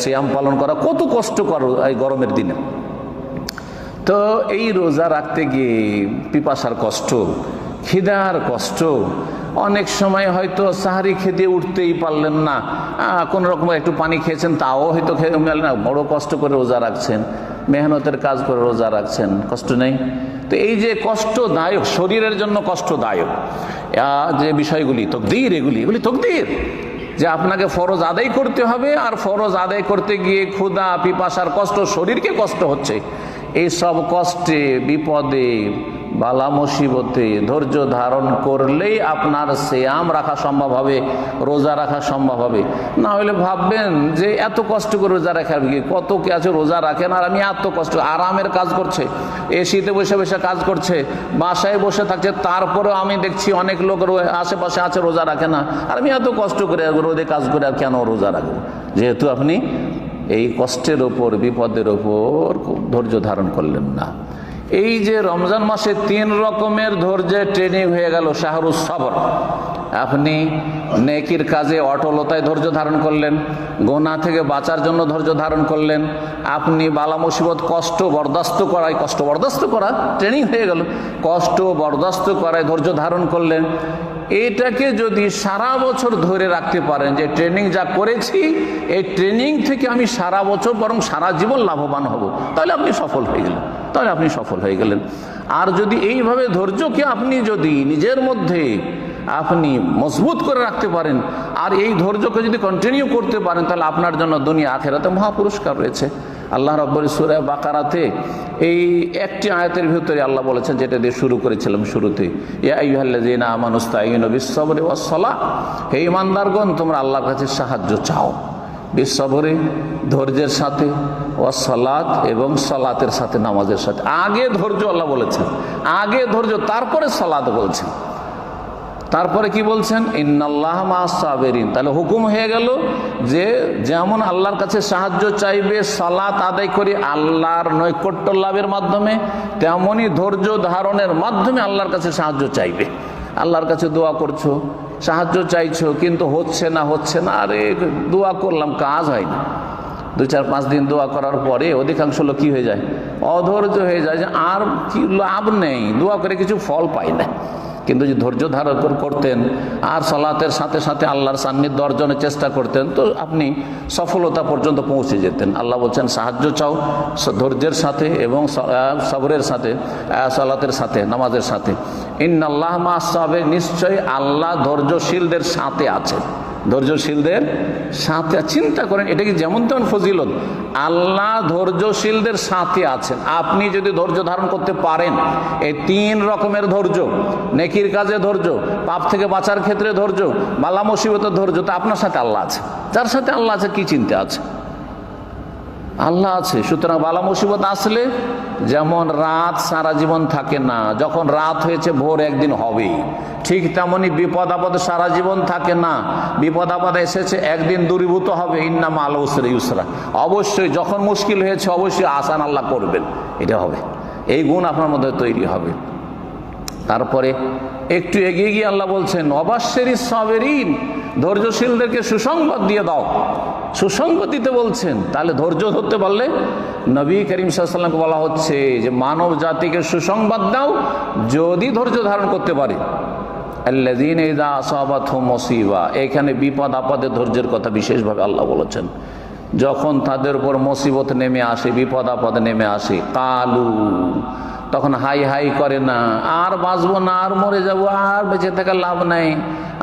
সিয়াম পালন করা কত কষ্টকর এই গরমের দিনে। তো এই রোজা রাখতে গিয়ে পিপাসার কষ্ট, খিদার কষ্ট, অনেক সময় হয়তো সাহারি খেতে উঠতেই পারলেন না, কোনো রকম একটু পানি খেয়েছেন তাও হয়তো খেয়ে না, বড় কষ্ট করে রোজা রাখছেন, মেহনতের কাজ করে রোজা রাখছেন, কষ্ট নেই? তো এই যে কষ্টদায়ক, শরীরের জন্য কষ্টদায়ক যে বিষয়গুলি, তকদির, এগুলি তকদির, যে আপনাকে ফরজ আদায় করতে হবে, আর ফরজ আদায় করতে গিয়ে ক্ষুধা, পিপাসার কষ্ট, শরীরকে কষ্ট হচ্ছে, এই সব কষ্টে, বিপদে, বালা মুসিবতে ধৈর্য ধারণ করলেই আপনার সিয়াম রাখা সম্ভব হবে, রোজা রাখা সম্ভব হবে। না হলে ভাববেন যে এত কষ্ট করে রোজা রাখার কি, কত কে আছে রোজা রাখেন, আর আমি এত কষ্ট, আরামের কাজ করছে, এসিতে বসে বসে কাজ করছে, বাসায় বসে থাকছে, তারপরেও আমি দেখছি অনেক লোক আশেপাশে আছে রোজা রাখে না, আর আমি এত কষ্ট করে রোদে কাজ করে আর কেন রোজা রাখবো? যেহেতু আপনি এই কষ্টের ওপর, বিপদের ওপর ধৈর্য ধারণ করলেন না। এই যে রমজান মাসে 3 রকমের ধৈর্যের ট্রেনিং হয়ে গেল, শাহরুস সবর। আপনি নেকির কাজে অটলতায় ধৈর্য ধারণ করলেন, গুনাহ থেকে বাঁচার জন্য ধৈর্য ধারণ করলেন, আপনি বালা মুসিবত, কষ্ট বরদাস্ত করায়, কষ্ট বরদাস্ত করা ট্রেনিং হয়ে গেল, কষ্ট বরদাস্ত করায় ধৈর্য ধারণ করলেন। এটাকে যদি সারা বছর ধরে রাখতে পারেন, যে ট্রেনিং যা করেছি এই ট্রেনিং থেকে আমি সারা বছর বরং সারা জীবন লাভবান হব, তাহলে আপনি সফল হয়ে গেলেন। আর যদি এইভাবে ধৈর্যকে আপনি যদি নিজের মধ্যে আপনি মজবুত করে রাখতে পারেন, আর এই ধৈর্যকে যদি কন্টিনিউ করতে পারেন, তাহলে আপনার জন্য দুনিয়া আখিরাতে মহাপুরস্কার রয়েছে। আল্লাহ রাব্বুল সূরা বাকারাতে এই একটি আয়াতের ভিতরে আল্লাহ বলেছেন, যেটা দিয়ে শুরু করেছিলাম শুরুতে, ইয়া আইয়ুহাল্লাযীনা আমানুস্তাঈনু বিস-সাবরি ওয়াস-সালাহ, হে ঈমানদারগণ তোমরা আল্লাহর কাছে সাহায্য চাও, বিস-সাবরি ধৈর্যের সাথে, ওয়াস-সালাত এবং সালাতের সাথে, নামাজের সাথে। আগে ধৈর্য আল্লাহ বলেছেন, আগে ধৈর্য, তারপরে সালাত বলছেন, তারপরে কি বলছেন? ইন্নাল্লাহ মা'আস-সাবিরিন। তাহলে হুকুম হয়ে গেল যে যেমন আল্লাহর কাছে সাহায্য চাইবে, সালাত আদায় করে আল্লাহর নৈকট্য লাভের মাধ্যমে, তেমনই ধৈর্য ধারণের মাধ্যমে আল্লাহর কাছে সাহায্য চাইবে। আল্লাহর কাছে দোয়া করছো, সাহায্য চাইছো, কিন্তু হচ্ছে না, আরে দোয়া করলাম, কাজ হয় না। 2-4-5 দিন দোয়া করার পরে অধিকাংশ লোক কি হয়ে যায়? অধৈর্য হয়ে যায়, যে আর কি লাভ নেই, দোয়া করে কিছু ফল পাই না, কিন্তু যদি ধৈর্য ধারণ করতেন আর সালাতের সাথে সাথে আল্লাহর সান্নিধ্য অর্জনের চেষ্টা করতেন তো আপনি সফলতা পর্যন্ত পৌঁছে যেতেন। আল্লাহ বলছেন সাহায্য চাও ধৈর্যের সাথে এবং সবরের সাথে, সালাতের সাথে, নামাজের সাথে। ইন্নাল্লাহ মা'আস সাবিরিন, নিশ্চয়ই আল্লাহ ধৈর্যশীলদের সাথে আছেন। ধৈর্যশীলদের সাথে, চিন্তা করেন এটা কি যেমন তেমন ফজিলত। আল্লাহ ধৈর্যশীলদের সাথে আছেন। আপনি যদি ধৈর্য ধারণ করতে পারেন, এই 3 রকমের ধৈর্য, নেকির কাজে ধৈর্য, পাপ থেকে বাঁচার ক্ষেত্রে ধৈর্য, বালা মুসিবতের ধৈর্য, তো আপনার সাথে আল্লাহ আছে। যার সাথে আল্লাহ আছে কি চিন্তা আছে? আল্লাহ আছে। সুতরাং বালা মুসিবত আসলে যেমন রাত সারা জীবন থাকে না, যখন রাত হয়েছে ভোর একদিন হবেই, ঠিক তেমনি বিপদ আপদ সারা জীবন থাকে না, বিপদ আপদ এসেছে একদিন দূরীভূত হবে। ইন্না মা'আল উসরি ইউসরা, অবশ্যই যখন মুশকিল হয়েছে অবশ্যই আসান আল্লাহ করবেন, এটা হবে। এই গুণ আপনার মধ্যে তৈরি হবে। তারপরে একটু এগিয়ে গিয়ে আল্লাহ বলছেন ওয়াবাশশিরিস সাবিরিন, ধৈর্যশীলদেরকে সুসংবাদ দিয়ে দাও। সুসংবাদ দিতে বলছেন। তাহলে ধৈর্য ধরতে পারলে নবী করিম সাল্লাল্লাহু আলাইহি ওয়াসাল্লামকে বলা হচ্ছে যে মানব জাতিকে সুসংবাদ দাও যদি ধৈর্য ধারণ করতে পারে। আল্লাযীনা ইযা আসাবাতহুম মুসিবা, এখানে বিপদ আপদে ধৈর্যের কথা বিশেষভাবে আল্লাহ বলেছেন। যখন তাদের উপর মুসিবত নেমে আসে, বিপদ আপদ নেমে আসে, কালু, তখন হাই হাই করে না, আর বাঁচবো না, আর মরে যাব, আর বেঁচে থাকার লাভ নাই,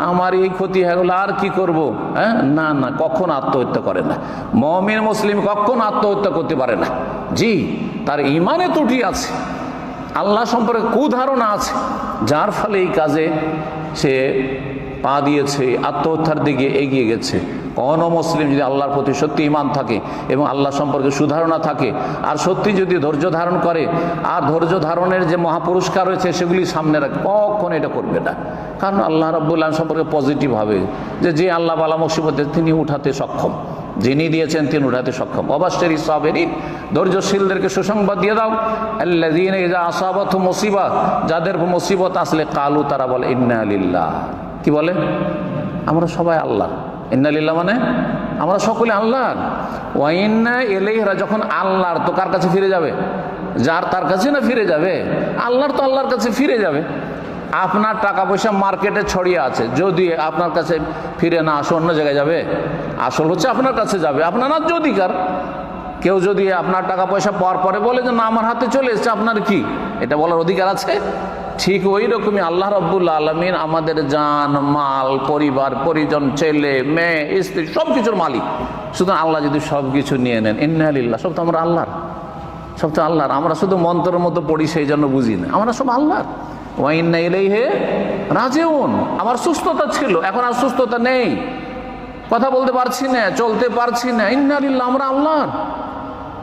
আমার এই ক্ষতি হয়ে গেল, আর কি করব। হ্যাঁ, না না, কখন আত্মহত্যা করে না। মুমিন মুসলিম কখন আত্মহত্যা করতে পারে না। জি, তার ইমানে ত্রুটি আছে, আল্লাহ সম্পর্কে কুধারণা আছে, যার ফলে এই কাজে সে পা দিয়েছে, আত্মহত্যার দিকে এগিয়ে গেছে। কোনো মুসলিম যদি আল্লাহর প্রতি সত্যি ঈমান থাকে এবং আল্লাহ সম্পর্কে সুধারণা থাকে আর সত্যি যদি ধৈর্য ধারণ করে আর ধৈর্য ধারণের যে মহাপুরস্কার রয়েছে সেগুলি সামনে রাখে, কখনো এটা করবে না। কারণ আল্লাহ রাব্বুল আলামিন সম্পর্কে পজিটিভ হবে যে আল্লাহ বালা মুসিবতে তিনি উঠাতে সক্ষম, যিনি দিয়েছেন তিনি উঠাতে সক্ষম। ওয়াবাশশিরিস সাবিরিন, ধৈর্যশীলদেরকে সুসংবাদ দিয়ে দাও। আল্লাযীনা ইযা আসাবাতহুম মুসিবা, যাদের মুসিবত আসলে কালু, তারা বলে ইন্না লিল্লাহ। কি বলে? আমরা সবাই আল্লাহ। ইন্না লিল্লাহ মানে আমরা সকলে আল্লাহর। ওয়া ইন্না ইলাইহি রাজিউন, যখন আল্লাহর, তো কার কাছে ফিরে যাবে? যার তার কাছে না ফিরে যাবে? আল্লাহর, তো আল্লাহর কাছে ফিরে যাবে। আপনার টাকা পয়সা মার্কেটে ছড়িয়ে আছে, যদি আপনার কাছে ফিরে না আসে অন্য জায়গায় যাবে? আসল হচ্ছে আপনার কাছে যাবে, আপনার ন্যায্য অধিকার। কেউ যদি আপনার টাকা পয়সা পাওয়ার পরে বলে যে না আমার হাতে চলে এসেছে, আপনার কি এটা বলার অধিকার আছে? ঠিক ওই রকমই আল্লাহ রাব্বুল আলামিন আমাদের জান, মাল, পরিবার, পরিজন, ছেলে, মেয়ে, স্ত্রী, সব কিছুর মালিক। শুধু আল্লাহ যদি সব কিছু নিয়ে নেন, ইন্না লিল্লাহ, সব তো আমরা আল্লাহর, সব তো আল্লাহর। আমরা শুধু মন্ত্রের মতো পড়ি, সেই জন্য বুঝি না, আমরা সব আল্লাহর। ওয়া ইন্না ইলাইহি রাজিউন, আমার সুস্থতা ছিল, এখন আর সুস্থতা নেই, কথা বলতে পারছি না, চলতে পারছি না, ইন্না লিল্লাহ, আমরা আল্লাহর।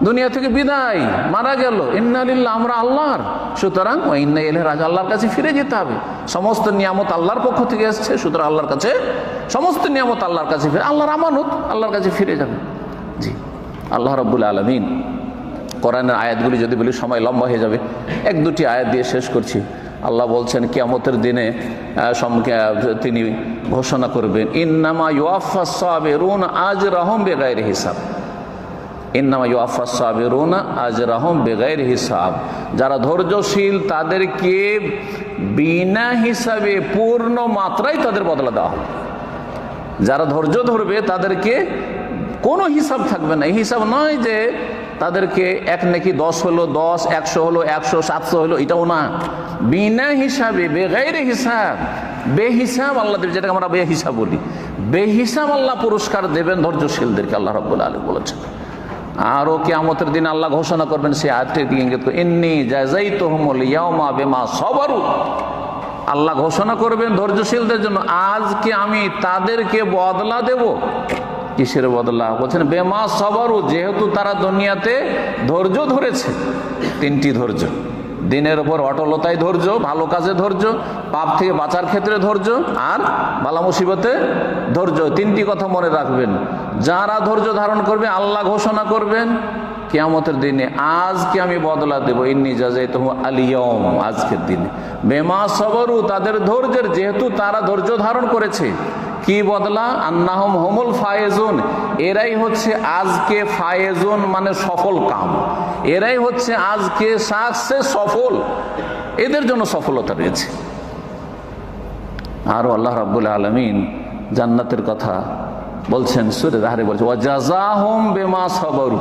দুনিয়া থেকে বিদায়, মারা গেল, ইন্না লিল্লাহ, আমরা আল্লাহর। সুতরাং ওয়া ইন্না ইলাইহি রাজিউন, আল্লাহর কাছে ফিরে যেতে হবে। সমস্ত নিয়ামত আল্লাহর পক্ষ থেকে এসেছে, সুতরাং আল্লাহর কাছে, সমস্ত নিয়ামত আল্লাহর কাছে ফিরে, আল্লাহর আমানত, আল্লাহর কাছে ফিরে যাবে। জি, আল্লাহ রাব্বুল আলামিন কোরআনের আয়াতগুলি যদি বলি সময় লম্বা হয়ে যাবে, 1-2টি আয়াত দিয়ে শেষ করছি। আল্লাহ বলছেন কিয়ামতের দিনে তিনি ঘোষণা করবেন ইন্নামা ইউআফাস সাবিরুন আজরাহুম বিগাইরি হিসাব। ইন্নামা ইউআফাস সাবিরুন আজরাহুম বিগাইরি হিসাব, যারা ধৈর্যশীল তাদেরকে বিনা হিসাবে পূর্ণ মাত্রায় তাদের বদলা দেওয়া হবে। যারা ধৈর্য ধরবে তাদেরকে কোনো হিসাব থাকবে না। এই হিসাব নয় যে তাদেরকে এক নেকি 10 হলো 10, 100 হলো 100, 700 হলো, এটাও না। বিনা হিসাবে, বেগাইরে হিসাব, বেহিসাব আল্লাহ দেবেন, যেটাকে আমরা বেহিসাব বলি, বেহিসাব আল্লাহ পুরস্কার দেবেন ধৈর্যশীলদেরকে, আল্লাহ রাব্বুল আলামিন বলেছেন। আরও কিয়ামতের দিন আল্লাহ ঘোষণা করবেন, সেই আয়াতটি দিয়ে ইঙ্গিত করে ইন্নী জাযাইতুহুমুল ইয়াওমা বিমা সাবারু, আল্লাহ ঘোষণা করবেন ধৈর্যশীলদের জন্য আজকে আমি তাদেরকে বদলা দেব। কিসের বদলা? বলছেন বেমা সাবারু, যেহেতু তারা দুনিয়াতে ধৈর্য ধরেছে। 3টি ধৈর্য, দিনের উপর অটলতায় ধৈর্য, ভালো কাজে ধৈর্য, পাপ থেকে বাঁচার ক্ষেত্রে ধৈর্য, আর বালা মুসিবতে ধৈর্য। 3টি কথা মনে রাখবেন। যারা ধৈর্য ধারণ করবে আল্লাহ ঘোষণা করবেন কিয়ামতের দিনে আজকে আমি বদলা দেব, ইন্নী জাযাইতুহুম আল ইয়াওম, আজকের দিনে। বেমা সাবারু, তাদের ধৈর্যের, যেহেতু তারা ধৈর্য ধারণ করেছে। কি বদলা? আন্নাহুম হুমুল ফায়েজুন, এরাই হচ্ছে আজকে ফায়েজুন মানে সফল কাম, এরাই হচ্ছে আজকে সাকসেস, সফল, এদের জন্য সফলতা রয়েছে। আরও আল্লাহ রাব্বুল আলামিন জান্নাতের কথা বলছেন সূরা আহরে বলছে ওয়াজাযাহুম বিমা সাবারু,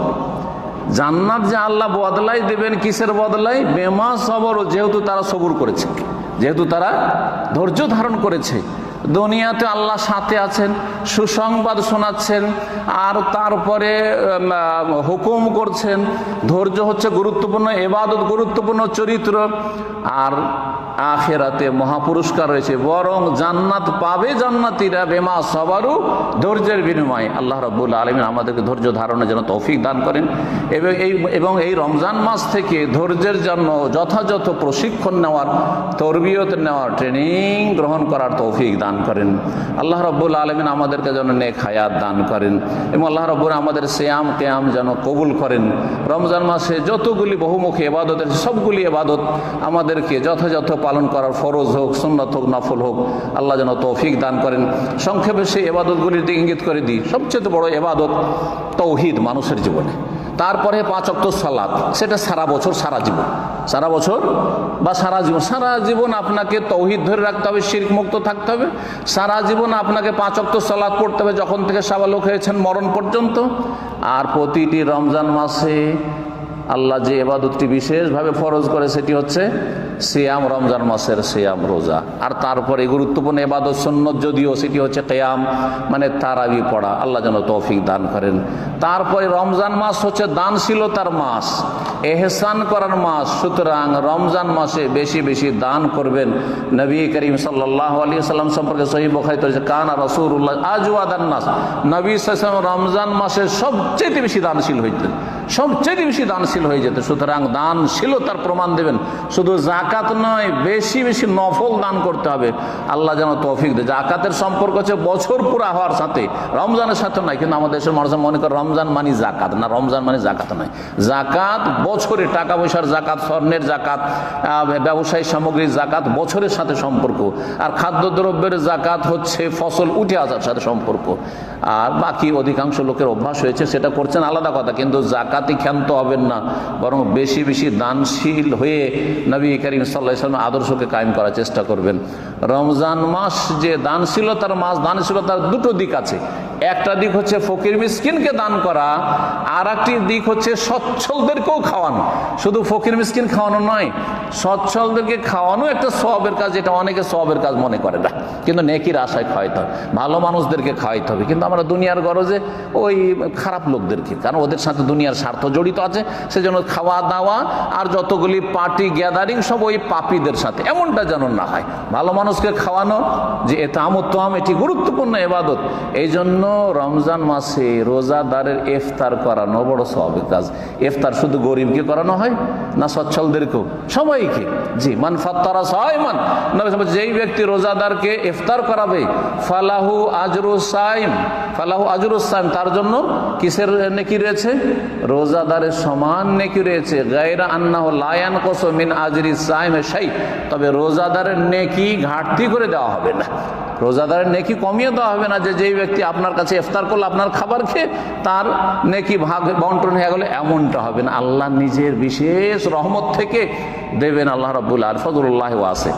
জান্নাত যে আল্লাহ বদলাই দেবেন কিসের বদলাই? বিমা সাবারু, যেহেতু তারা সবুর করেছে, যেহেতু তারা ধৈর্য ধারণ করেছে। দুনিয়াতে আল্লাহ সাথে আছেন, সুসংবাদ শোনাচ্ছেন, আর তারপরে হুকুম করছেন। ধৈর্য হচ্ছে গুরুত্বপূর্ণ ইবাদত, গুরুত্বপূর্ণ চরিত্র। আর আখিরাতে মহাপুরস্কার রয়েছে, বরং জান্নাত পাবে জান্নাতীরা বেমা সাবারু, ধৈর্যের বিনিময়ে। আল্লাহ রাব্বুল আলামিন আমাদেরকে ধৈর্য ধারণের জন্য তৌফিক দান করেন এবং এই রমজান মাস থেকে ধৈর্যের জন্য যথাযথ প্রশিক্ষণ নেওয়ার, তরবিয়ত নেওয়ার, ট্রেনিং গ্রহণ করার তৌফিক দান করেন। আল্লাহ রাব্বুল আলামিন আমাদেরকে যেন নেক হায়াত দান করেন এবং আল্লাহ রাব্বুল আমাদের সিয়াম কিয়াম যেন কবুল করেন। রমজান মাসে যতগুলি বহুমুখী ইবাদতের সবগুলি ইবাদত আমাদেরকে যথাযথ পালন করার, ফরজ হোক, সুন্নাত হোক, নফল হোক, আল্লাহ যেন তৌফিক দান করেন। সংক্ষেপে সেই ইবাদতগুলির দিকে ইঙ্গিত করে দিই। সবচেয়ে বড় ইবাদত তাওহীদ মানুষের জীবনে। তারপরে 5 ওয়াক্ত সালাত, সেটা সারা বছর, সারা জীবন, সারা বছর বা সারা জীবন, সারা জীবন আপনাকে তাওহীদ ধরে রাখতে হবে, শিরক মুক্ত থাকতে হবে। সারা জীবন আপনাকে 5 ওয়াক্ত সালাত পড়তে হবে, যখন থেকে সাবালক হয়েছেন মরণ পর্যন্ত। আর প্রতিটি রমজান মাসে আল্লাহ যে ইবাদতটি বিশেষভাবে ফরজ করে সেটি হচ্ছে সিয়াম, রমজান মাসের সিয়াম, রোজা। আর তারপরে গুরুত্বপূর্ণ ইবাদত সুন্নত যদিও, সেটি হচ্ছে কিয়াম, মানে তারাবি পড়া। আল্লাহ যেন তৌফিক দান করেন। তারপরে রমজান মাস হচ্ছে দানশীলতার মাস, এহসান করার মাস। সুতরাং রমজান মাসে বেশি বেশি দান করবেন। নবী করিম সাল্লাল্লাহু আলাইহি ওয়াসাল্লাম সম্পর্কে সহিহ বুখারীতে রয়েছে, কানা রাসূলুল্লাহ আজওয়াদান নাস, নবী সাল্লাল্লাহু আলাইহি ওয়াসাল্লাম রমজান মাসে সবচেয়ে বেশি দানশীল হইতেন, সবচেয়ে বেশি দানশীল হয়ে যেত। সুতরাং দানশীলতার প্রমাণ দেবেন। শুধু জাকাত নয়, বেশি বেশি নফল দান করতে হবে। আল্লাহ যেন তৌফিক দেয়। জাকাতের সম্পর্ক হচ্ছে বছর পুরা হওয়ার সাথে, রমজানের সাথে নয়। কিন্তু আমাদের দেশের মানুষ মনে করে রমজান মানে জাকাত, না, রমজান মানে জাকাত নয়। জাকাত বছরে, টাকা পয়সার জাকাত, স্বর্ণের জাকাত, ব্যবসায়ী সামগ্রীর জাকাত বছরের সাথে সম্পর্ক। আর খাদ্যদ্রব্যের জাকাত হচ্ছে ফসল উঠে আসার সাথে সম্পর্ক। আর বাকি অধিকাংশ লোকের অভ্যাস হয়েছে, সেটা করছেন আলাদা কথা, কিন্তু জাকাতই ক্ষান্ত হবেন না, বরং বেশি বেশি দানশীল হয়ে নবী করিম সাল্লাল্লাহু আলাইহি ওয়াসাল্লাম আদর্শকে কায়েম করার চেষ্টা করবেন। রমজান মাস যে দানশীলতার মাস, দানশীলতার দুটো দিক আছে। একটা দিক হচ্ছে ফকির মিসকিনকে দান করা, আর একটি দিক হচ্ছে সচ্ছলদেরকেও খাওয়ানো। শুধু ফকির মিসকিন খাওয়ানো নয়, সচ্ছলদেরকে খাওয়ানো একটা সওয়াবের কাজ, যেটা অনেকে সওয়াবের কাজ মনে করে না, কিন্তু নেকির আশায় খাওয়াইতে হবে। ভালো মানুষদেরকে খাওয়াইতে হবে, কিন্তু আমরা দুনিয়ার গরজে ওই খারাপ লোকদেরকে, কারণ ওদের সাথে দুনিয়ার স্বার্থ জড়িত আছে, সেজন্য খাওয়া দাওয়া আর যতগুলি পার্টি গ্যাদারিং সব ওই পাপীদের সাথে, এমনটা যেন না হয়। ভালো মানুষকে খাওয়ানো যে এতামুত্তম, এটি গুরুত্বপূর্ণ ইবাদত। এই জন্য রমজান মাসে রোজাদারের ইফতার করানো বড় সওয়াবের কাজ। ইফতার শুধু গরিবকে করানো হয় না, সচ্ছলদেরকেও, সবাইকে। জি, মান ফাত্তারা সাইমান, যেই ব্যক্তি রোজাদারকে ইফতার করাবে, ফালাহু আজরুস সাইম, ফালাহু আজরুস সাইম, তার জন্য কিসের নেকি রয়েছে? রোজাদারের সমান নেকি রয়েছে। গায়রা আন্নাহু লা ইয়ানকুসু মিন আজরি সাইম শাই, তবে রোজাদারের নেকি ঘাটতি করে দেওয়া হবে না, রোজাদারের নেকি কমিয়ে দেওয়া হবে না। যে যেই ব্যক্তি আপনার কাছে ইফতার করলো, আপনার খাবার খেয়ে তার নেকি ভাগ বন্টন হয়ে গেল, এমনটা হবে না। আল্লাহ নিজের বিশেষ রহমত থেকে দেবেন। আল্লাহ রাব্বুল আলামিন ফজলুল্লাহ ওয়াসি।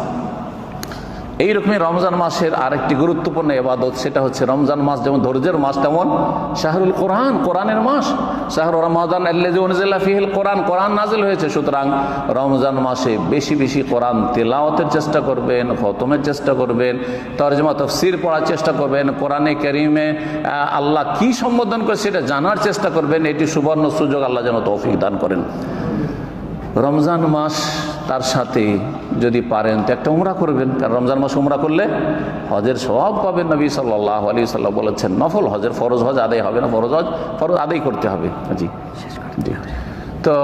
এইরকমই রমজান মাসের আরেকটি গুরুত্বপূর্ণ ইবাদত, সেটা হচ্ছে রমজান মাস যেমন ধৈর্যের মাস, তেমন শাহরুল কোরআন, কোরআনের মাস। শাহরুর রমাদান আল্লাযী উনজিলা ফীহিল কোরআন, কোরআন নাজিল হয়েছে। সুতরাং রমজান মাসে বেশি বেশি কোরআন তিলাওয়াতের চেষ্টা করবেন, খতমের চেষ্টা করবেন, তরজমা তাফসীর পড়ার চেষ্টা করবেন, কোরআনে কারীমে আল্লাহ কি সম্বোধন করে সেটা জানার চেষ্টা করবেন। এটি সুবর্ণ সুযোগ, আল্লাহ যেন তৌফিক দান করেন। রমজান মাস, তার সাথে যদি পারেন তো একটা উমরা করবেন, কারণ রমজান মাস উমরা করলে হজের সওয়াব পাবেন। নবী সাল্লাল্লাহু আলাইহি ওয়াসাল্লাম বলেছেন, নফল হজের, ফরজ হজ আদায় হবে না, ফরজ আদায় করতে হবে। জি, জি। তো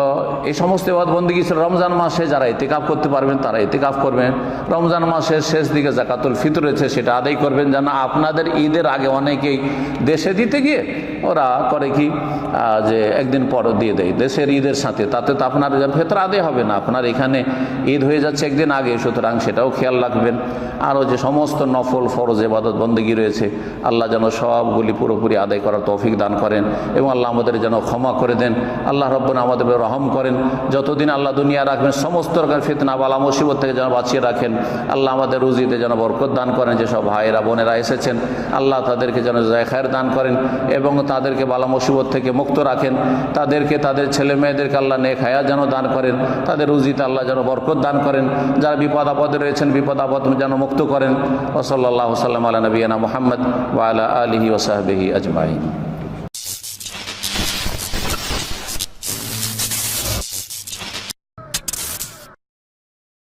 এই সমস্ত ইবাদত বন্দেগী রমজান মাসে যারা ইতিকাফ করতে পারবেন তারা ইতিকাফ করবেন। রমজান মাসের শেষ দিকে যাকাতুল ফিতর রয়েছে, সেটা আদায় করবেন। যেন আপনাদের ঈদের আগে অনেকেই দেশে দিতে গিয়ে ওরা করে কি, যে একদিন পর দিয়ে দেয় দেশের ঈদের সাথে, তাতে তো আপনার ফিতর আদায় হবে না, আপনার এখানে ঈদ হয়ে যাচ্ছে একদিন আগে। সুতরাং সেটাও খেয়াল রাখবেন। আরও যে সমস্ত নফল ফরজ ইবাদত বন্দেগী রয়েছে, আল্লাহ যেন সবগুলি পুরোপুরি আদায় করার তৌফিক দান করেন এবং আল্লাহ আমাদের যেন ক্ষমা করে দেন। আল্লাহ রাব্বুনা আমাদের উপরে রহম করেন। যতদিন আল্লাহ দুনিয়া রাখবেন সমস্ত রকম ফিতনা বালা মুসিবত থেকে যেন বাঁচিয়ে রাখেন। আল্লাহ আমাদের রুজিতে যেন বরকত দান করেন। যেসব ভাইয়েরা বোনেরা এসেছেন আল্লাহ তাদেরকে যেন জায় খায়ের দান করেন এবং তাদেরকে বালা মুসিবত থেকে মুক্ত রাখেন। তাদেরকে তাদের ছেলে মেয়েদেরকে আল্লাহ নেক হায়াত যেন দান করেন। তাদের রুজিতে আল্লাহ যেন বরকত দান করেন। যারা বিপদ আপদে রয়েছেন বিপদ আপদ যেন মুক্ত করেন। ওয়া সাল্লাল্লাহু সাল্লাম আলা নবিয়িনা মুহাম্মদ ওয়া আলা আলিহি ওয়া সাহবিহি আজমাইন।